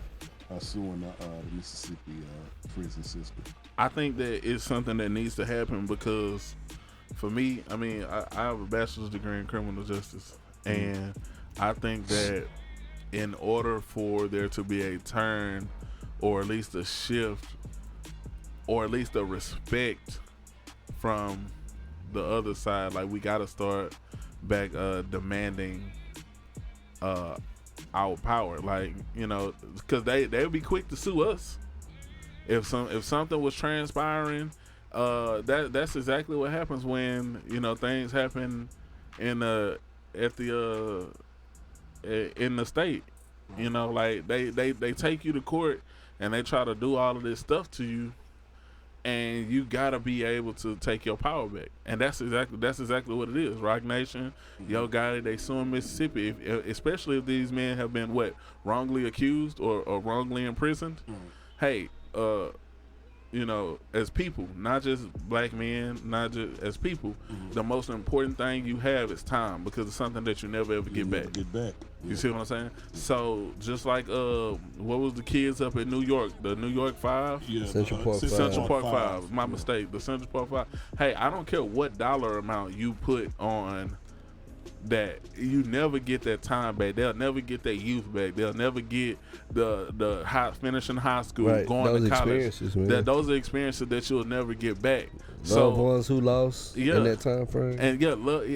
suing the Mississippi prison system. I think that it's something that needs to happen because, for me, I mean, I have a bachelor's degree in criminal justice, and I think that in order for there to be a turn, or at least a shift, or at least a respect from the other side, like we gotta start back demanding our power, like, you know, because they'll be quick to sue us if something was transpiring. That's exactly what happens when, you know, things happen in the state. You know, like they take you to court and they try to do all of this stuff to you, and you gotta be able to take your power back. And that's exactly what it is. Rock Nation, Yo Gotti, they suing Mississippi, especially if these men have been wrongly accused or wrongly imprisoned. Hey, you know, as people, not just black men, not just as people, the most important thing you have is time, because it's something that you never ever get back. You see what I'm saying? So just like what was the kids up in New York, the New York 5? Yeah, Central Park Five. Central Park 5. My mistake. The Central Park 5. Hey, I don't care what dollar amount you put on that, you never get that time back. They'll never get that youth back. They'll never get the finishing high school, Right. going Those to college. experiences, man. Those are experiences that you'll never get back. Loved ones who lost Yeah. in that time frame. And yeah,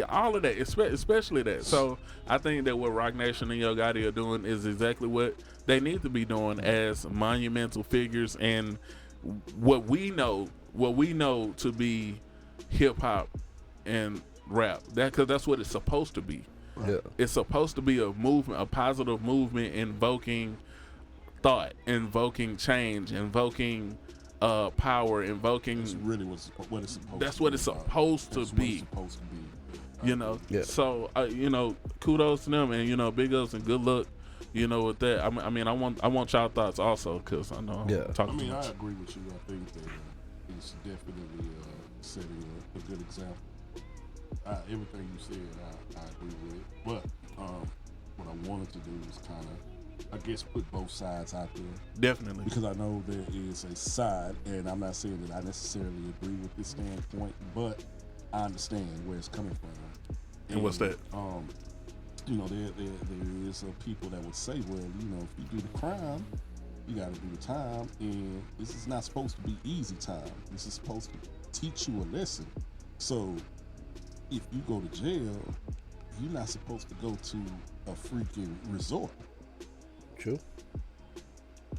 all of that, especially that. So I think that what Rock Nation and Yo Gotti are doing is exactly what they need to be doing as monumental figures, and what we know to be hip hop and rap. Because that's what it's supposed to be. Yeah. It's supposed to be a movement, a positive movement, invoking thought, invoking change, invoking power, invoking. That's really what it's supposed. That's to what be it's about. supposed to That's what be. it's supposed to be. You know, Yeah. so you know, kudos to them, and you know, big ups and good luck. You know, with that, I mean, I want y'all thoughts also, because I know Yeah. I'm talking I mean, too I much. agree with you. I think that it's definitely setting a good example. Everything you said, I agree with. But what I wanted to do is kind of, I guess, put both sides out there, Definitely. because I know there is a side, and I'm not saying that I necessarily agree with this standpoint, but I understand where it's coming from. And what's that? You know, there is people that would say, well, you know, if you do the crime, you got to do the time, and this is not supposed to be easy time. This is supposed to teach you a lesson. So if you go to jail, you're not supposed to go to a freaking resort. True.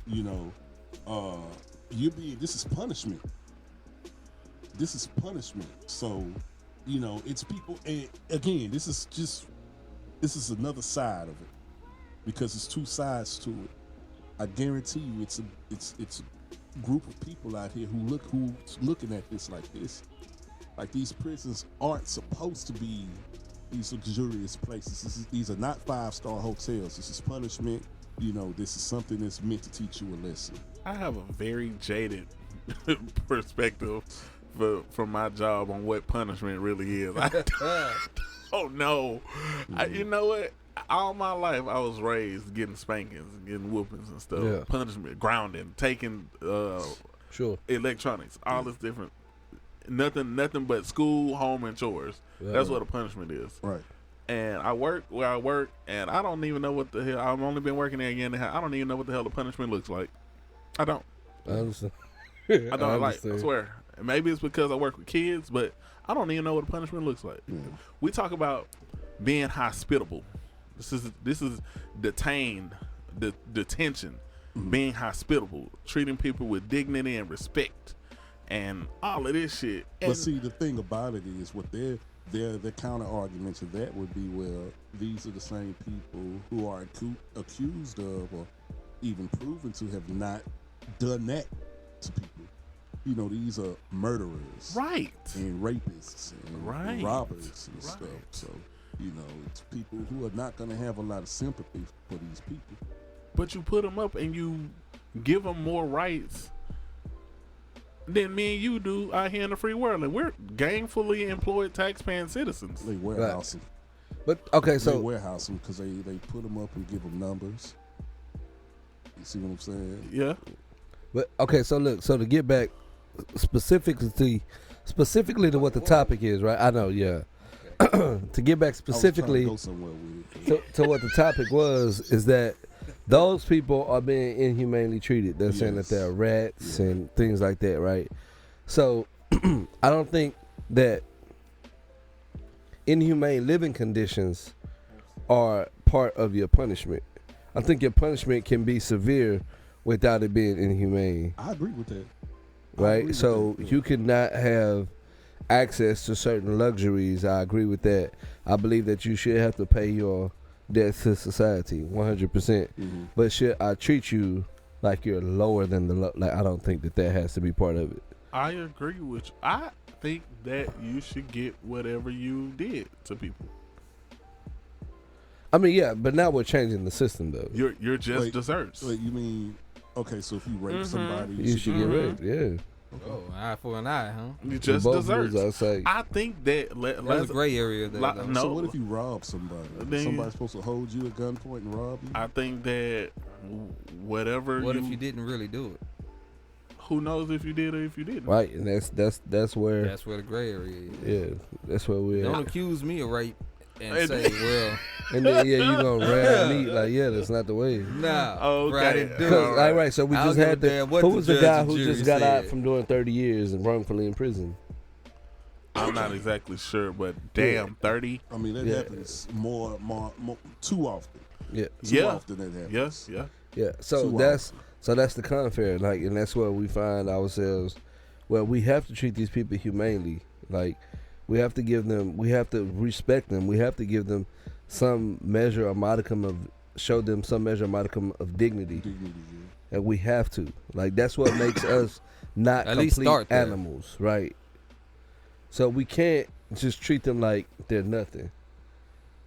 You know, this is punishment. This is punishment. So, you know, it's people, and again, this is another side of it, because it's two sides to it. I guarantee you, it's a group of people out here who's looking at this like this, Like these prisons aren't supposed to be these luxurious places. These are not 5-star hotels. This is punishment. You know, this is something that's meant to teach you a lesson. I have a very jaded perspective from my job on what punishment really is. I don't know. You know what? All my life, I was raised getting spankings, getting whoopings and stuff. Yeah. Punishment, grounding, taking Sure. electronics, all this different. Nothing but school, home, and chores. Yeah. That's what a punishment is. Right. And I work where I work, and I don't even know what the hell. I've only been working there a year and a half. I don't even know what the hell the punishment looks like. I don't. I understand. I don't like. I understand. swear. Maybe it's because I work with kids, but I don't even know what a punishment looks like. We talk about being hospitable. This is detention, being hospitable, treating people with dignity and respect, and all of this shit. And But see, the thing about it is, what their counter argument to that would be, well, these are the same people who are accused of, or even proven to have not done that to people. You know, these are murderers, right. and rapists, and Right. robbers and Right. stuff. So, you know, it's people who are not going to have a lot of sympathy for these people. But you put them up and you give them more rights than me and you do out here in the free world. And we're gainfully employed taxpaying citizens. They warehouse them. But okay, They so warehouse them because they put them up and give them numbers. You see what I'm saying? Yeah. but okay, so look, so to get back specifically to what the topic is, right? I know, yeah. To get back I was trying to specifically go somewhere with it. to what the topic was, is that those people are being inhumanely treated. They're saying that Yes. they're rats and things like that, right? So I don't think that inhumane living conditions are part of your punishment. I think your punishment can be severe without it being inhumane, I agree with that. I agree right? with So that, yeah. you cannot have access to certain luxuries. I agree with that. I believe that you should have to pay your debts to society 100%. Mhm. But should I treat you like you're lower than like, I don't think that has to be part of it. I agree with you. I think that you should get whatever you did to people. I mean, yeah, but now we're changing the system though. You're just Wait, desserts. Wait, you mean, okay, so if you rape Mhm. somebody, You should get Mhm. raped, yeah. Oh, an eye for an eye, huh? You just Both rules, desserts. I say. I think that That's a gray area there. though. No. So what if you rob somebody? Then- Somebody's supposed to hold you at gunpoint and rob you? I think that whatever What you, if you didn't really do it? who knows if you did or if you didn't. Right, and that's where That's where the gray area is. yeah, that's where we're Don't at. accuse me of rape and And- say, well, And then yeah, you gonna ram me like yeah, that's not the way. nah, Okay. bro, I didn't do Cause, it. like, right, so we I don't just give had a the damn what who the was the judge guy and who jury just got out said. from doing 30 years and wrongfully in prison. I'm not exactly sure, but damn, 30. I mean, that Yeah. happens more, too often. Yeah, Too Yeah. often that happens. Yes, yeah. yeah. So Too that's the confair, like, and that's where we find ourselves. Well, we have to treat these people humanely. Like, we have to respect them. We have to give them some measure or modicum of, show them some measure or modicum of dignity. Dignity, And we have to. Like, that's what makes us not At least complete start there. animals, right? So we can't just treat them like they're nothing.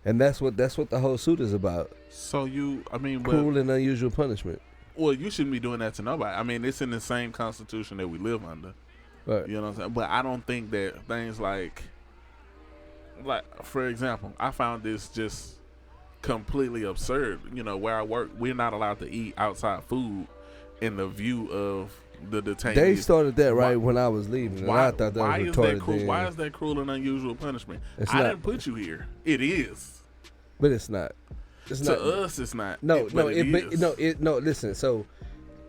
And that's what the whole suit is about. So but, Cruel and unusual punishment. well, you shouldn't be doing that to nobody. I mean, it's in the same constitution that we live under. Right. You know what I'm saying? But I don't think that things like, for example, I found this just completely absurd. You know, where I work, we're not allowed to eat outside food in the view of the detainees. They started that right Why- when I was leaving. And Why, I thought that why was is that retarded cruel? then. Why is that cruel and unusual punishment? It's I not. didn't put you here. It is. But it's not. It's To not. us, it's not. No, But no, it is. no. Listen, so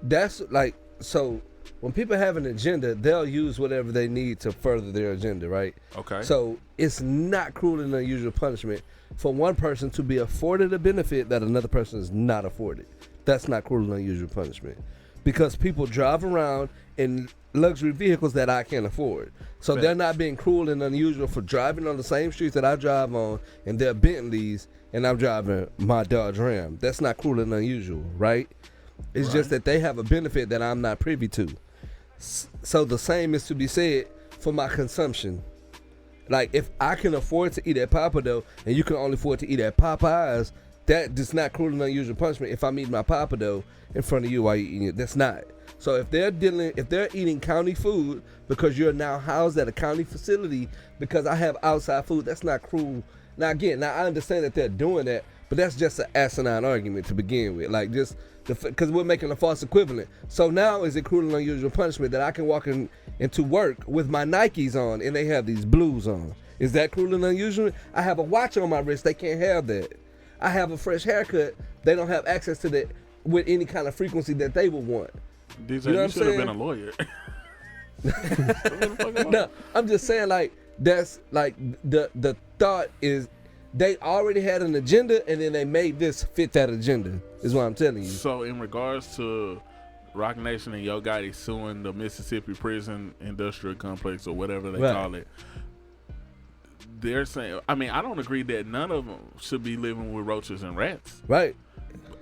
that's like, so when people have an agenda, they'll use whatever they need to further their agenda, right? Okay. So it's not cruel and unusual punishment for one person to be afforded a benefit that another person is not afforded. That's not cruel and unusual punishment, because people drive around in luxury vehicles that I can't afford. So they're not being cruel and unusual for driving on the same streets that I drive on, and they're Bentleys, and I'm driving my Dodge Ram. That's not cruel and unusual, right? It's just that they have a benefit that I'm not privy to. So the same is to be said for my consumption. Like, if I can afford to eat at Papa Dough and you can only afford to eat at Popeyes, that is not cruel and unusual punishment. If I'm eating my Papa Dough in front of you while you're eating it, that's not. So if they're eating county food because you're now housed at a county facility because I have outside food, that's not cruel. Now again, I understand that they're doing that, but that's just an asinine argument to begin with. Like, just because we're making a false equivalent. So now is it cruel and unusual punishment that I can walk into work with my Nikes on and they have these blues on? Is that cruel and unusual? I have a watch on my wrist. They can't have that. I have a fresh haircut. They don't have access to that with any kind of frequency that they would want. DJ, You know what you I'm should have saying? been a lawyer. No, I'm just saying, like, that's like the thought is they already had an agenda and then they made this fit that agenda, is what I'm telling you. So in regards to Rock Nation and Yo Gotti suing the Mississippi Prison Industrial Complex or whatever they Right. call it, they're saying, I mean, I don't agree that none of them should be living with roaches and rats. Right.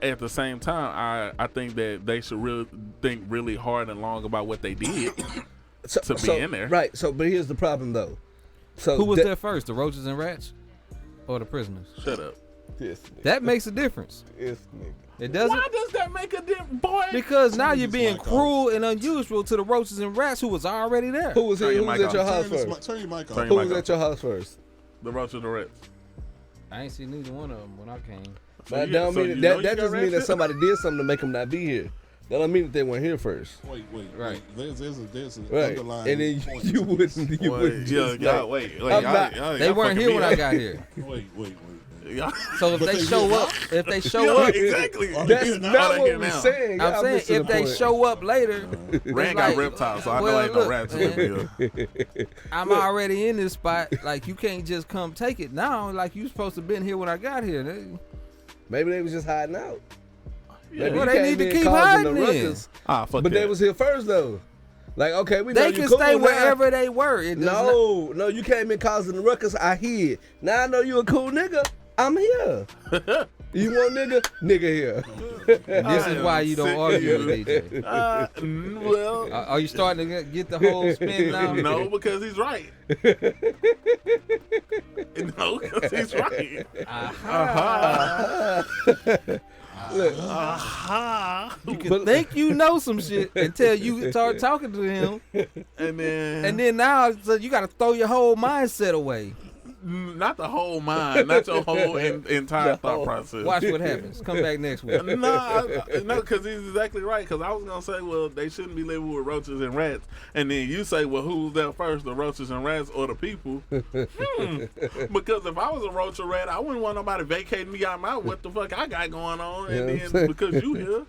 At the same time, I think that they should really think really hard and long about what they did to be in there. Right. So, but here's the problem, though. So Who was there first, the roaches and rats, or the prisoners? Shut up. This nigga. That makes a difference. This nigga. It doesn't. Why does that make a difference, boy? Because now you're this being mic cruel and unusual to the roaches and rats who was already there. Who was Turn here? your Who was mic at your off. house Turn this first? turn your mic off. Turn Who your was mic at your house first? The roaches and the rats. I ain't seen neither one of them when I came. That you- don't so mean you know that you that got just mean that rats? somebody did something to make them not be here. That don't mean that they weren't here first. Wait. Right. There's an Right. underlying And then point you to wouldn't this. you wouldn't just like, wait. I'm not- They weren't here when I got here. Wait. So if But they they show here up, if they show Yeah, up, exactly. Are they That's here now? not they what here we're now? saying. I'm Y'all saying missing if the they point. show up later, Rand it's got like, reptiles, so I know well, ain't no look, rats man, in here. I'm already in this spot. Like, you can't just come take it now. Like, you supposed to been here when I got here. Maybe they was just hiding out. Maybe Well, you they came need to in keep causing hiding the then. ruckus. Fuck But that. they was here first though. Like, okay, we know They you can cool stay now. wherever they were. It does not- No, you came in causing the ruckus. I hid. Now I know you a cool nigga. I'm here. You want nigga here. This is why you don't sick of argue you. with DJ. Well, Are you starting to get the whole spin now? no, because he's right. No, because he's right. You can think you know some shit until you start talking to him, And then, and then now so you got to throw your whole mindset away. not the whole mind, not your whole entire thought process. Watch what happens. Come back next week. No, because he's exactly right. Because I was gonna say, well, they shouldn't be living with roaches and rats, and then you say, well, who was there first, the roaches and rats or the people? Because if I was a roach or rat, I wouldn't want nobody vacating me out my what the fuck I got going on, You know what I'm and then saying? because you here,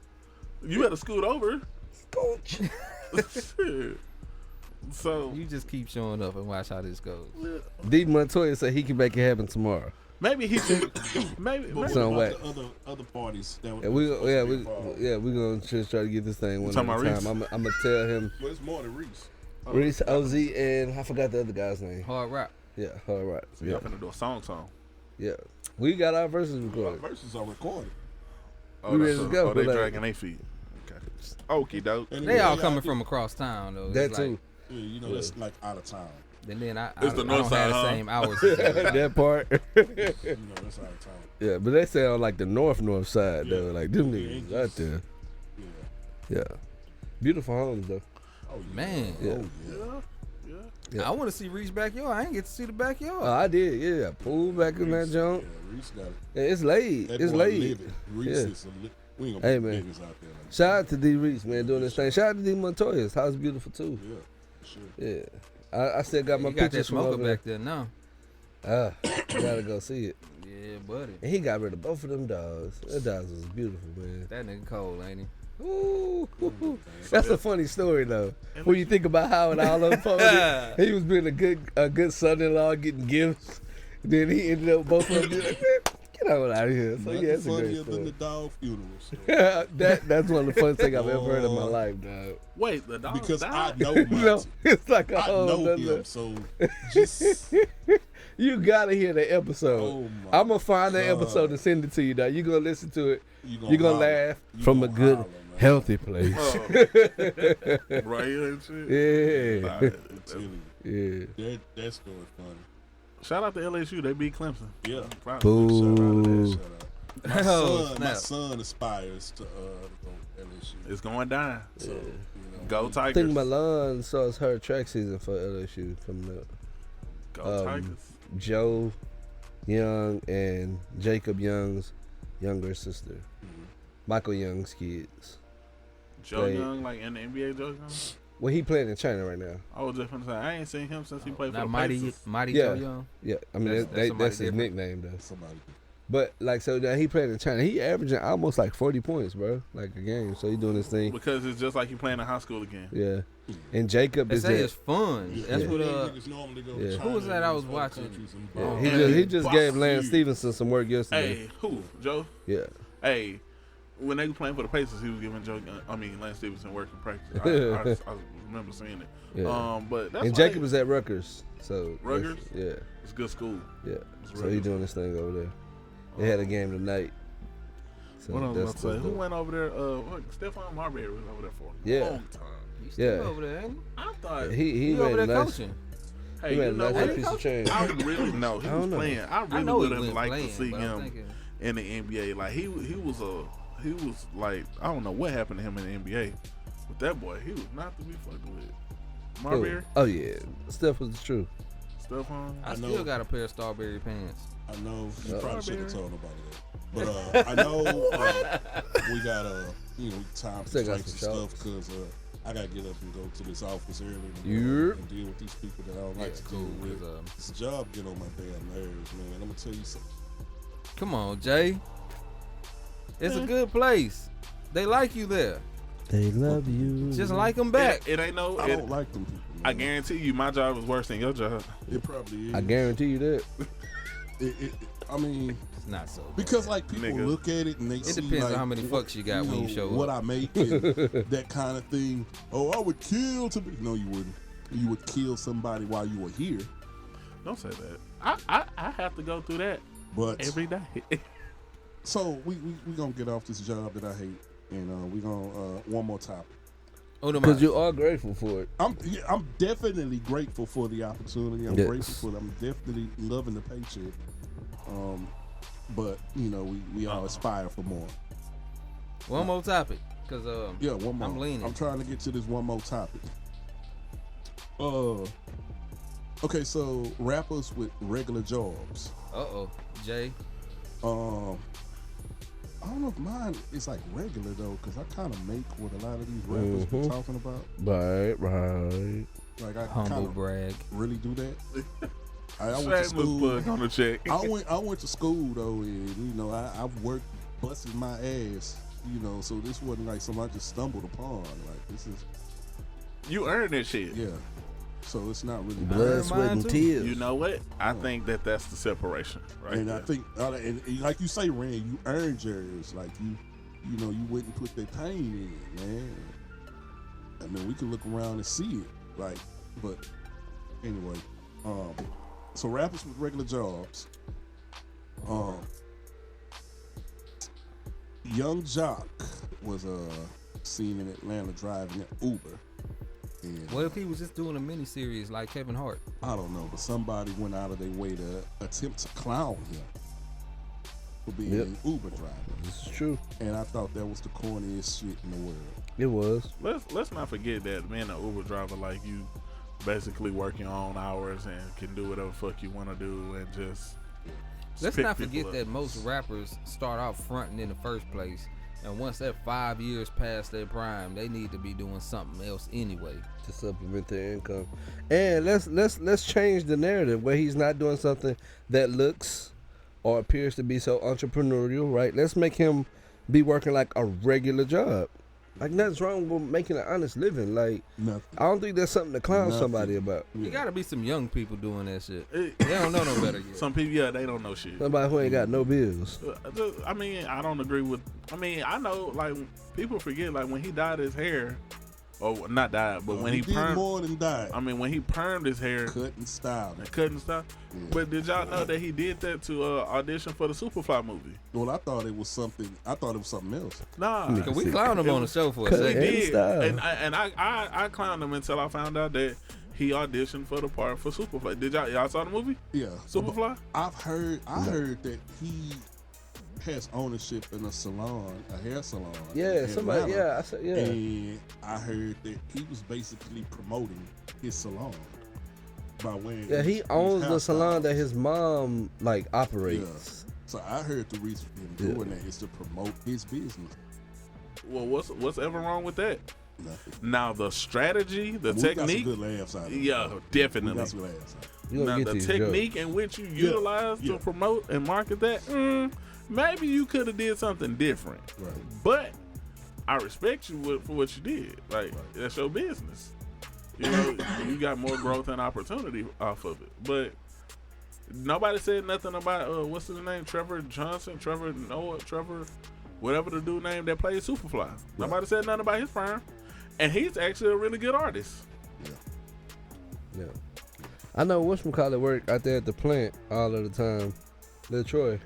you had to scoot over. Shit. So You just keep showing up and watch how this goes. D Montoya said he can make it happen tomorrow. maybe he should. Maybe. But what Some about way. the other parties that And we gonna just try to get this thing one at talking a about time. Reese? I'm gonna tell him Well, it's more than Reese. Reese, OZ, and I forgot the other guy's name. Hard rock. Yeah, all right. Yeah, Y'all finna do a song. yeah. We got our verses Our recorded. verses are recorded. Oh, We that's ready to a- go, Oh, they but, dragging their feet. Okay. Okie doke. And They then all y'all coming do- from across town though. That It's too. like- Yeah, you know, that's like out of town. and then I It's the don't north have side, the huh? same hours. as them. That part. You know, that's out of town. Yeah, but they say on like the north side Yeah. though. Like them Yeah, niggas it out just- there. Yeah. Yeah. Beautiful homes though. Oh, yeah. Man, Yeah. Oh, yeah. Yeah. I want to see Reach backyard. I ain't get to see the backyard. Oh, I did, yeah. Pool back in that junk. Yeah, Reese got it. Yeah, it's laid. That It's boy laid. living. Reese Yeah. is we ain't Hey, gonna put man. niggas out there. Like Shout out to D Reese, man, doing this thing. Shout out to D Montoya. His house beautiful too. Yeah, for sure. Yeah. I still got my you got that pictures from smoker over there. back there now. Gotta go see it. Yeah, buddy. And he got rid of both of them dogs. That dogs was beautiful, man. That nigga cold, ain't he? Ooh, that's a funny story though. When you think about how it all unfolded, he was being a good son-in-law, getting gifts. Then he ended up both of them being like, "Man, get on out of here." So Nothing yeah, it's a great funnier than the story. dog funerals. That's one of the funniest things I've ever heard in my life, dog. Wait, the dog Because I died? know No, Monty. it's like a I whole know nother- him, so just You gotta hear the episode. Oh my I'm gonna find that God. episode and send it to you. Now you gonna listen to it. you You're gonna holler. laugh You from a gonna good, holler, man. healthy place. Oh. Right here and shit. Yeah, Nah, I'm telling you, yeah. that story's funny. Shout out to LSU. They beat Clemson. Yeah. Proud. Boo. Shout out. My Oh, son, snap. my son aspires to go LSU. It's going down. So, you know, Go I Tigers. think Milan starts her track season for LSU coming up. Go Tigers. Joe Young and Jacob Young's younger sister. Michael Young's kids. Joe they- Young, like in the NBA, Joe Young. Well, he playing in China right now. I was just gonna say I ain't seen him since he played for Not the Mighty Pacers. Joe Yeah. Young. Yeah, I mean That's- that's, that's somebody that's his different. nickname though. somebody. But like so now he playing in China. He averaging almost like 40 points, bro, like a game. So he doing this thing. Because it's just like you playing in high school again. Yeah, and Jacob They is say that. it's fun. That's Yeah. what Niggas normally go to yeah. China Who was that and I was other watching? countries and Yeah, ball. he And just box gave Lance you. Stevenson some work yesterday. Hey, who? Joe? Yeah, Hey, when they were playing for the Pacers, he was giving Lance Stevenson work in practice. I remember seeing it. yeah. But that's And why Jacob is at Rutgers. So Rutgers? that's- Yeah, it's good school. yeah. It's So he Rutgers. doing this thing over there. They had a game tonight. So What I was about to say? that's Who dope. went over there? Stephon Marbury was over there for a Yeah. long time. You still Yeah. over there, ain't you? I thought, He You over made a there nice. coaching. hey, He you made a know nice what? piece of change. I really know he I was don't know. playing. I I really know he would have wasn't liked playing, to see but I'm him thinking, in the NBA. Like he was like, I don't know what happened to him in the NBA. But that boy, he was not to be fucking with. Marbury, Oh yeah, Steph was the truth. Stephon. I I still know. got a pair of Starberry pants. I know you probably should have Strawberry. told nobody that. But I know we got time Still got constraints and some stuff shots. because I gotta get up and go to this office early in the morning Yep. and deal with these people that I don't like to cool, deal with. 'cause, This job get on my damn nerves, man. I'm gonna tell you something. Come on, Jay. It's a good place. They like you there. They love you. Just like them back. It ain't no. I don't like them people. I Man. guarantee you, my job is worse than your job. It probably is. I guarantee you that. I mean, It's not so. bad. because like people Nigga. look at it and they see depends on like, how many fucks you got when you show what up. I make and that kind of thing. Oh, I would kill to be. No, you wouldn't. You would kill somebody while you were here. Don't say that. I have to go through that But every day. so we gonna get off this job that I hate, and we gonna one more topic. Oh, no, Because you are grateful for it. I'm definitely grateful for the opportunity. I'm Yes. grateful for it. I'm definitely loving the paycheck. But we all aspire for more. One more topic, cause Yeah, one more. I'm leaning. I'm trying to get to this one more topic. Okay, so rappers with regular jobs. Jay. I don't know if mine is like regular though, because I kind of make what a lot of these rappers be Mhm. talking about. Right. Like I Humble kind of brag. really do that. I went to Shameless school. plug on the check. I went to school though, and I've worked, busted my ass. So this wasn't like something I just stumbled upon. Like this is, You earned that shit. yeah. So it's not really Blood, sweat, mine and too. tears. You know what? I think that's the separation, right? And I there. think, and like you say, Rand, you earned yours. Like you wouldn't put that pain in, man. I mean, we can look around and see it, like. But anyway, so rappers with regular jobs. Young Jock was seen in Atlanta driving an Uber. And What if he was just doing a mini series like Kevin Hart? I don't know, but somebody went out of their way to attempt to clown him for being Yep. an Uber driver. This is true. And I thought that was the corniest shit in the world. It was. Let's not forget that being an Uber driver, like you basically work your own hours and can do whatever fuck you want to do and just. Let's pick not people forget up. that most rappers start off fronting in the first place, and once they're 5 years past their prime, they need to be doing something else anyway. To supplement their income. And let's change the narrative where he's not doing something that looks or appears to be so entrepreneurial, right? Let's make him be working like a regular job. Like nothing's wrong with making an honest living. Like Nothing. I don't think that's something to clown Nothing. somebody about. You gotta be some young people doing that shit. It- They don't know no better yet. Some people, yeah, they don't know shit. Somebody who ain't got no bills. I mean, I don't agree with. I mean, I know, like, people forget, like, when he dyed his hair, or not dyed, but when he did permed. more than die. I mean, when he permed his hair Cut and style. and cut and stuff. Yeah. But did y'all know that he did that to audition for the Superfly movie? Well, I thought it was something else. Nah, Yeah. Can we clown him on the show for a Cut he and second? did, style. and I clowned him until I found out that he auditioned for the part for Superfly. Did y'all saw the movie Yeah. Superfly? I heard that he has ownership in a salon, a hair salon. Yeah, in somebody. Atlanta. Yeah, I said yeah. And I heard that he was basically promoting his salon by wearing. Yeah, he his owns the hairstyle. salon that his mom like operates. So I heard the reason for him doing that is to promote his business. Well, what's ever wrong with that? Nothing. Now the strategy, the We got some technique, good laughs out of it. yeah, We definitely. got some laughs out of it. You gonna Now get the these technique jokes. in which you utilize yeah. to promote and market that, maybe you could have did something different. Right. But I respect you for what you did. Like that's your business. You know, you got more growth and opportunity off of it. But nobody said nothing about what's his name, Trevor Johnson, Trevor Noah, Trevor, whatever the dude name that plays Superfly. Nobody said nothing about his firm, and he's actually a really good artist. Yeah. I know whatchamacallit work out there at the plant all of the time. Lil Troy.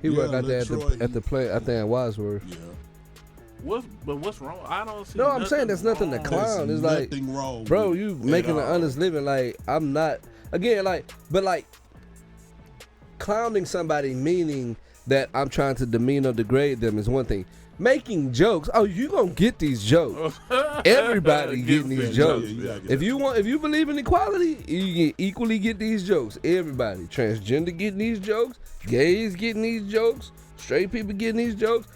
He Yeah, work out there Lil Troy, at the plant out there in Wadsworth. Yeah. What's wrong? I don't see. No, I'm saying there's nothing to wrong. clown. There's It's like, nothing wrong. bro, with you it making at an all. honest living. Like, I'm not, again, like, but like, clowning somebody meaning that I'm trying to demean or degrade them is one thing. Making jokes, oh, you gonna get these jokes. Everybody getting these jokes. Yeah, If you believe in equality, you can equally get these jokes. Everybody, transgender getting these jokes, gays getting these jokes, straight people getting these jokes,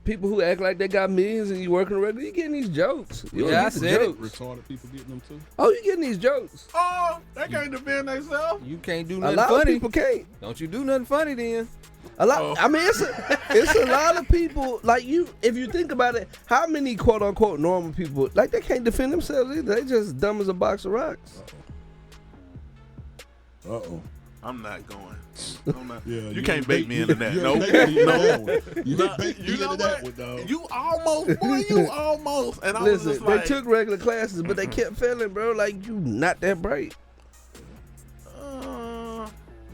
people who act like they got millions and you working regular, you getting these jokes. You Yeah, gonna I get the said it. jokes. retarded people getting them too. Oh, you getting these jokes. Oh, they can't defend themselves. You can't do A nothing lot of funny. people can't. Don't you do nothing funny then? A lot. Oh. I mean, it's a lot of people. Like you, if you think about it, how many quote unquote normal people like they can't defend themselves either? They just dumb as a box of rocks. Uh-oh. I'm not going. I'm not. Yeah, you can't bait me into that. Nope. Nope. You Nah, didn't bait me you know into that what? one, dog. You almost, boy, you almost. And I was Listen, just like, they took regular classes, but they kept failing, bro. Like you, not that bright.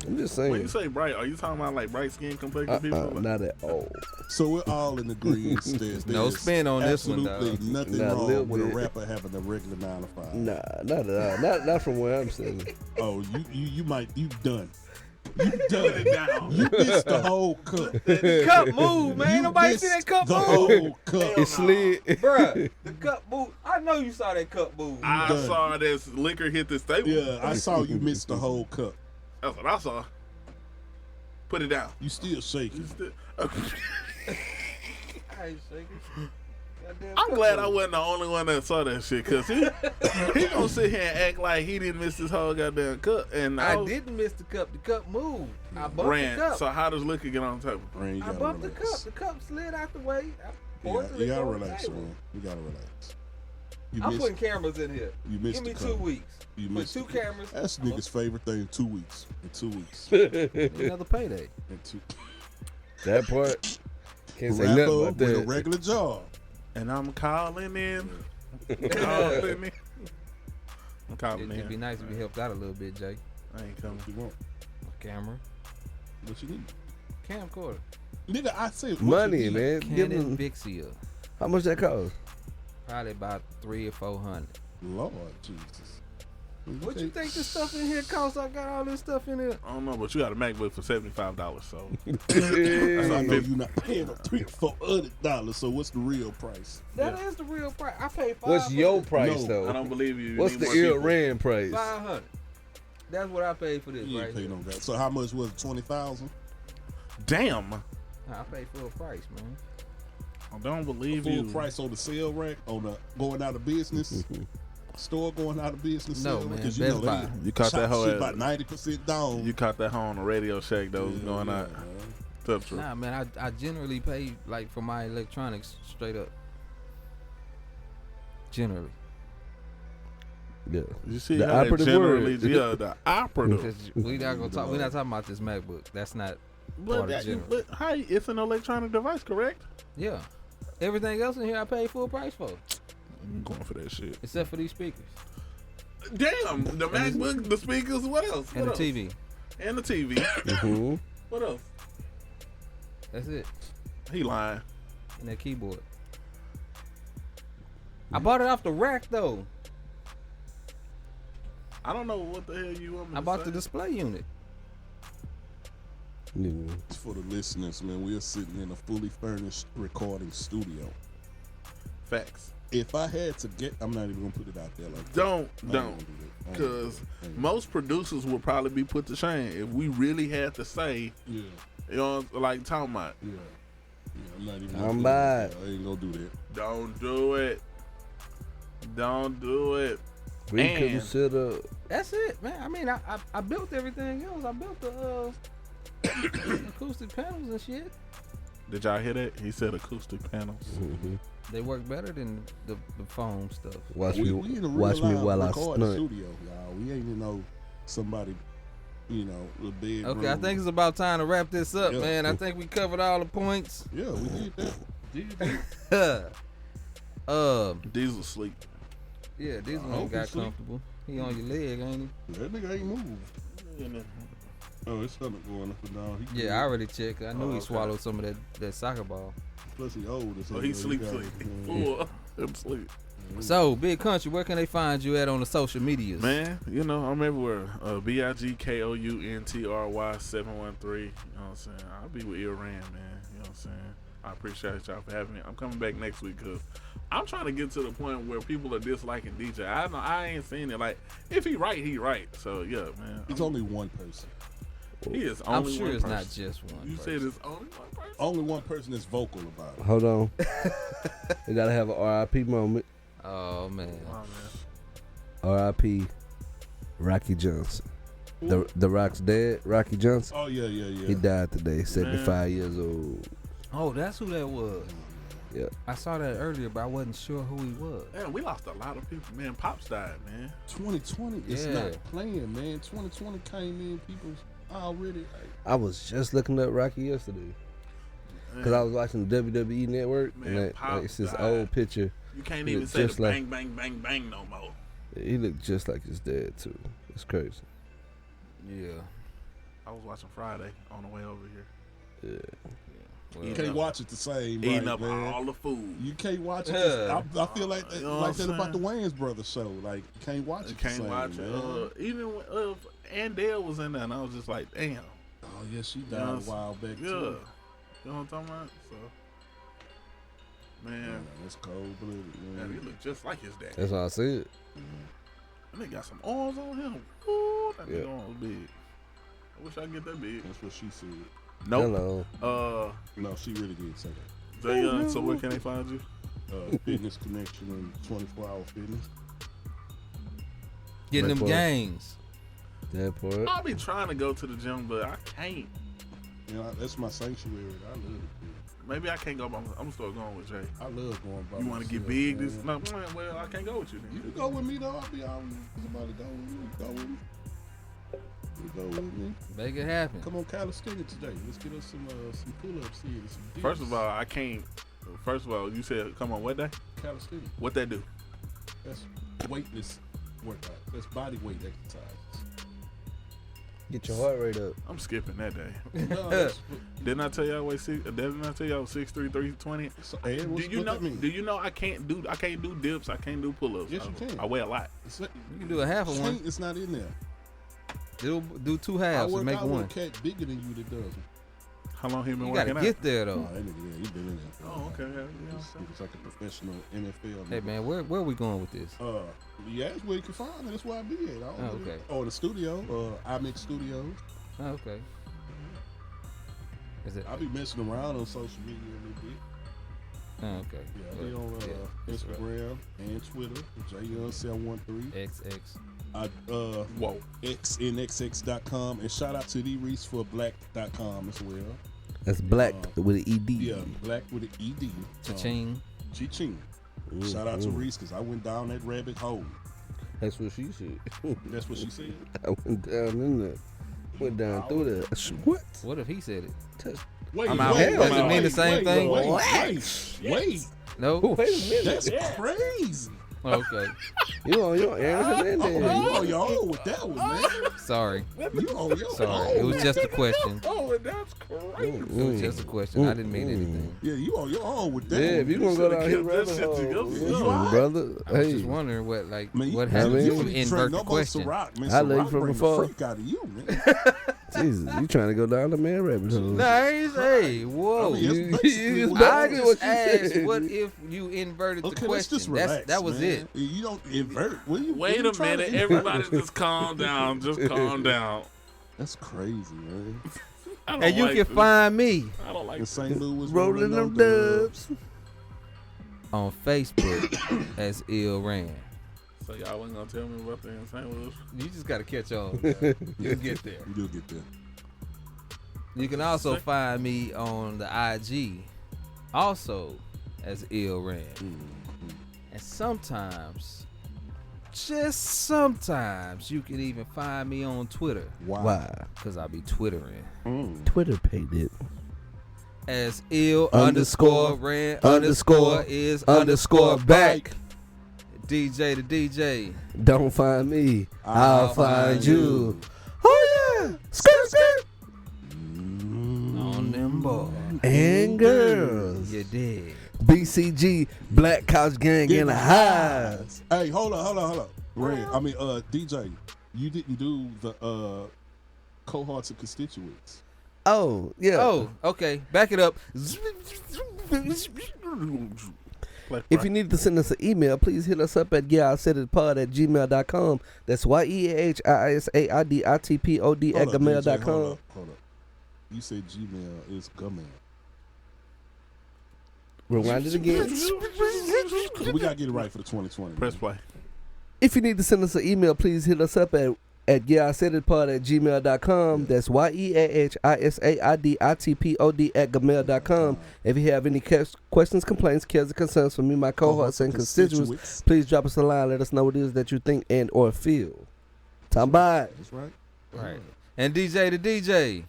I'm just when you saying. say bright, are you talking about like bright skin complexion people? Like, Not at all. So we're all in agreement. There's No spin on this one, absolutely dog. nothing Not a little wrong with a bit. rapper having a regular 9 to 5. Nah, not at all. Not from where I'm sitting. Oh, you done. You done. Put it down. You missed the whole cup. Cup move, man. You Nobody see missed that cup the move. whole cup. It slid. Bruh, the cup move. I know you saw that cup move. I done. saw this liquor hit this table. Yeah, I saw you missed the whole cup. That's what I saw. Put it down. You still shaking. I'm glad I wasn't the only one that saw that shit, cause he gonna sit here and act like he didn't miss his whole goddamn cup, and I was- didn't miss the cup. The cup moved. I bumped ran. the cup. So how does liquor get on the table? Man, you I gotta bumped the relax. cup. The cup slid out the way. I You poured gotta, the you liquor gotta on the relax, table. man. You gotta relax. You I'm missed, putting cameras in here. you missed Give me the 2 cup. weeks. You Put missed 2 the cup. cameras. That's niggas' favorite thing. 2 weeks. In 2 weeks. Another payday. In 2 That part. Can't say Rapper nothing about with a that. regular job. And I'm calling in. Calling in. I'm calling It'd be in. nice if you helped out a little bit, Jay. I ain't coming. What you want? Camera. What you need? Camcorder. Nigga, I said what Money, you need. man. Give Canon them, Vixia. how much that cost? Probably about 300 or 400. Lord Jesus. What you think this stuff in here costs? I got all this stuff in here. I don't know, but you got a MacBook for $75, so I know you're not paying no $300-400. So what's the real price? That is the real price. I paid 500. What's your price No, though? I don't believe you. What's need the more ill people. Rand price? 500. That's what I paid for this You right ain't pay here. no that. So how much was it? 20,000? Damn. Nah, I paid full price, man. I don't believe Full you. price on the sale rack on the going out of business. Store going out of business. No, sale? man, 'Cause Best Buy. You caught that whole shit ass- about 90% down. You caught that hoe on the Radio Shack though, Yeah, going out. man. Tough truth. Nah, man, I generally pay like for my electronics straight up. Generally. Yeah. You see The how they operative generally, word. yeah, the operative. Because we not gonna talk. We're not talking about this MacBook. That's not But, part of that, general. but hey, it's an electronic device, correct? Yeah. Everything else in here I paid full price for, I'm going for that shit. except for these speakers Damn, the MacBook, the speakers, what else? and What the else? TV. And the TV. Mhm. What else? That's it. He lying. And that keyboard. I bought it off the rack though. I don't know what the hell you want me I to bought say. the display unit. Yeah. For the listeners, man, we are sitting in a fully furnished recording studio. Facts. If I had to get, I'm not even gonna put it out there like that. Don't. I ain't gonna do that. I ain't gonna do Because that. most producers would probably be put to shame if we really had to say, Yeah, you know, like talking about, yeah. I'm not even. I'm gonna do bad. that. I ain't gonna do that. don't do it. Don't do it. We And- consider. That's it, man. I mean, I built everything else. I built the acoustic panels and shit. Did y'all hear that? He said acoustic panels. Mhm. They work better than the foam stuff. Watch We me. in a real Watch me live while I recording stunt. studio, y'all. We ain't in no somebody, you know, the bedroom. Okay, I think it's about time to wrap this up, Yeah. man. I think we covered all the points. Yeah, we did that. Did that. Diesel sleep. Yeah, this I one hope got he sleep. comfortable. He on your leg, ain't That nigga ain't moved. Oh, his stomach going up and down. he? Yeah, I already checked. I knew Oh, he okay. swallowed some of that soccer ball. Plus he old. Oh, he sleep. Full. Him sleep. So, Big Country, where can they find you at on the social medias? Man, you know, I'm everywhere. BIGKOUNTRY 713. You know what I'm saying? I'll be with Iran, man. You know what I'm saying? I appreciate y'all for having me. I'm coming back next week because I'm trying to get to the point where people are disliking DJ. I ain't seen it. Like, if he right, he right. So, yeah, man. It's only one person. He is I'm only sure one it's person. not just one. You person. said it's only one person? Only one person that's vocal about it. Hold on. We gotta have an RIP moment. Oh, man. Oh, man. RIP. Rocky Johnson. The Rock's dead. Rocky Johnson. Oh yeah, yeah, yeah. He died today. 75 years old. Oh, that's who that was. Yeah. I saw that earlier, but I wasn't sure who he was. Man, we lost a lot of people. Man, Pops died, man. 2020 is Yeah. not playing, man. 2020 came in, people already. Like, I was just looking up Rocky yesterday because I was watching the WWE Network, Man, and that, Pop it's this died. old picture. You can't He even look say the just like- bang, bang, bang, bang no more. He looked just like his dad too. It's crazy. Yeah. I was watching Friday on the way over here. Yeah. Well, you Eating can't up- watch it the same, Eating right, up man? all the food. You can't watch it. Yeah. I feel like that, You know like what that I'm about the saying? Wayans Brothers show. Like you can't watch You it. can't the same, watch it. man. Even when Andale was in there, and I was just like, damn. Oh yeah, she You died know a what I'm while back Yeah. too. You know what I'm talking about? So, Man, man, that's cold blooded, man, he man. looked just like his dad. That's what I said. And they got some arms on him. Ooh, that Yeah. nigga arm was big. I wish I could get that big. That's what she said. Nope. Hello. No, she really did say that. Zayon, so where can they find you? Fitness Connection and 24-hour fitness. Getting them But- gains. That part. I'll be trying to go to the gym, but I can't. You know, that's my sanctuary. I love it. Maybe I can't go by myself. I'm gonna start going with Jay. I love going by You want to get myself, big? man. This no, man, well, I can't go with you You then. can go with me though. I'll be out. Somebody go with me. Go with me. You go with me. Make it happen. Come on, calisthenics today. Let's get us some pull-ups here. Some dips. First of all, I can't. First of all, you said come on what day? calisthenics. What that do? That's weightless workout. That's body weight exercises. Get your heart rate up. I'm skipping that day. No, that's, Didn't I tell you I weigh six? Didn't I tell you I was 6'3", 320? so, and Do what's, you what know? that mean? Do you know I can't do dips? I can't do pull-ups. Yes, you can. I weigh a lot. It's, You can do a half of one. Tank is not in there. Do two I halves work and make out one. with a cat bigger than you that does it. How long he been You working gotta out? get there Oh, though. that nigga, yeah, he been in there. Oh, okay. Yeah, It's like a professional NFL. Hey nigga. man, where are we going with this? Yeah, that's where you can find me. That's where I be at. I don't Oh, really- okay. Oh, the studio. I make studios. Oh, okay. Is it? I be messing around on social media a little bit. Oh, okay. Yeah, I be on Yeah, that's right. Instagram and Twitter. JYoung713. XX. Whoa. XNXX.com. And shout out to TheReeseForBlack.com as well. That's black with an ED. Yeah, black with an ED. Cha-ching. Chi-ching. Shout out to Reese because I went down that rabbit hole. That's what she said. That's what she said. I went down in there. Went down through there. What? What if he said it? Wait, I'm out. wait, Does it wait, mean the same wait, thing? Wait. No. Wait a minute. That's crazy. Okay. You on your Anderson in Oh, there. you on your own with that one, man. Sorry. You on your Sorry. own. It was just a question. Oh, and that's crazy. It was just a question. I didn't mean anything. Yeah, you on your own with that. Yeah, if you gonna go down here, kept that rabbit shit hole, together. listen, brother. I was Hey, just wondering what Man, what I happens mean- if you invert the question. Ciroc, man. I lay Ciroc from bring afar. the freak out of you, man. Jesus, you trying to go down the man rabbit hole? Nice. Hey, whoa. I mean, that's You- basically you what just it I is. what just you asked, said. what if you inverted the Okay, let's question? just relax. That was man. it. You don't invert. What you, Wait what you a trying to minute. invert? Everybody just calm down. Just calm down. That's crazy, man. I don't And you like can this. find me I don't like In this. St. Louis, Rolling them dubs. dubs. on Facebook as Ill Ran. So y'all wasn't gonna tell me about the in St. Louis? You just gotta catch on. You'll get there. You'll get there. You can also find me on the IG, also as Ill Ran. And sometimes, just sometimes, you can even find me on Twitter, Why? because I be twittering, Twitter paid it. as Ill Underscore, Ran underscore, is underscore back. DJ the DJ. Don't find me, I'll find you. Oh yeah, skirt, skirt. On them boys. And girls. You did. BCG, Black Couch Gang in the house. Hey, hold on. Ray, DJ, you didn't do the cohorts of constituents. Oh, yeah. Oh, okay. Back it up. If you need to send us an email, please hit us up at yeahsaiditpod@gmail.com. That's yeahsaiditpod@gmail.com. Hold up. You said Gmail is Gmail. Rewind it again. We gotta get it right for the 2020. Press play. If you need to send us an email, please hit us up at yeahsaiditpod@gmail.com. That's yeahsaiditpod@gmail.com. If you have any questions, complaints, cares, or concerns for me, my cohorts, and constituents, please drop us a line. Let us know what it is that you think and or feel. Time by. That's right. Right. And DJ the DJ.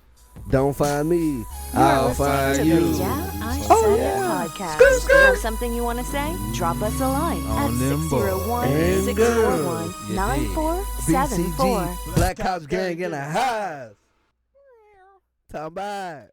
Don't find me, You're I'll listening find to you. the Yeah, I Oh, Said yeah. It podcast. Skirt, skirt. Have something you want to say? Drop us a line On at them boys. 601-641-9474. BCG, Black Couch Gang in the house. Time by.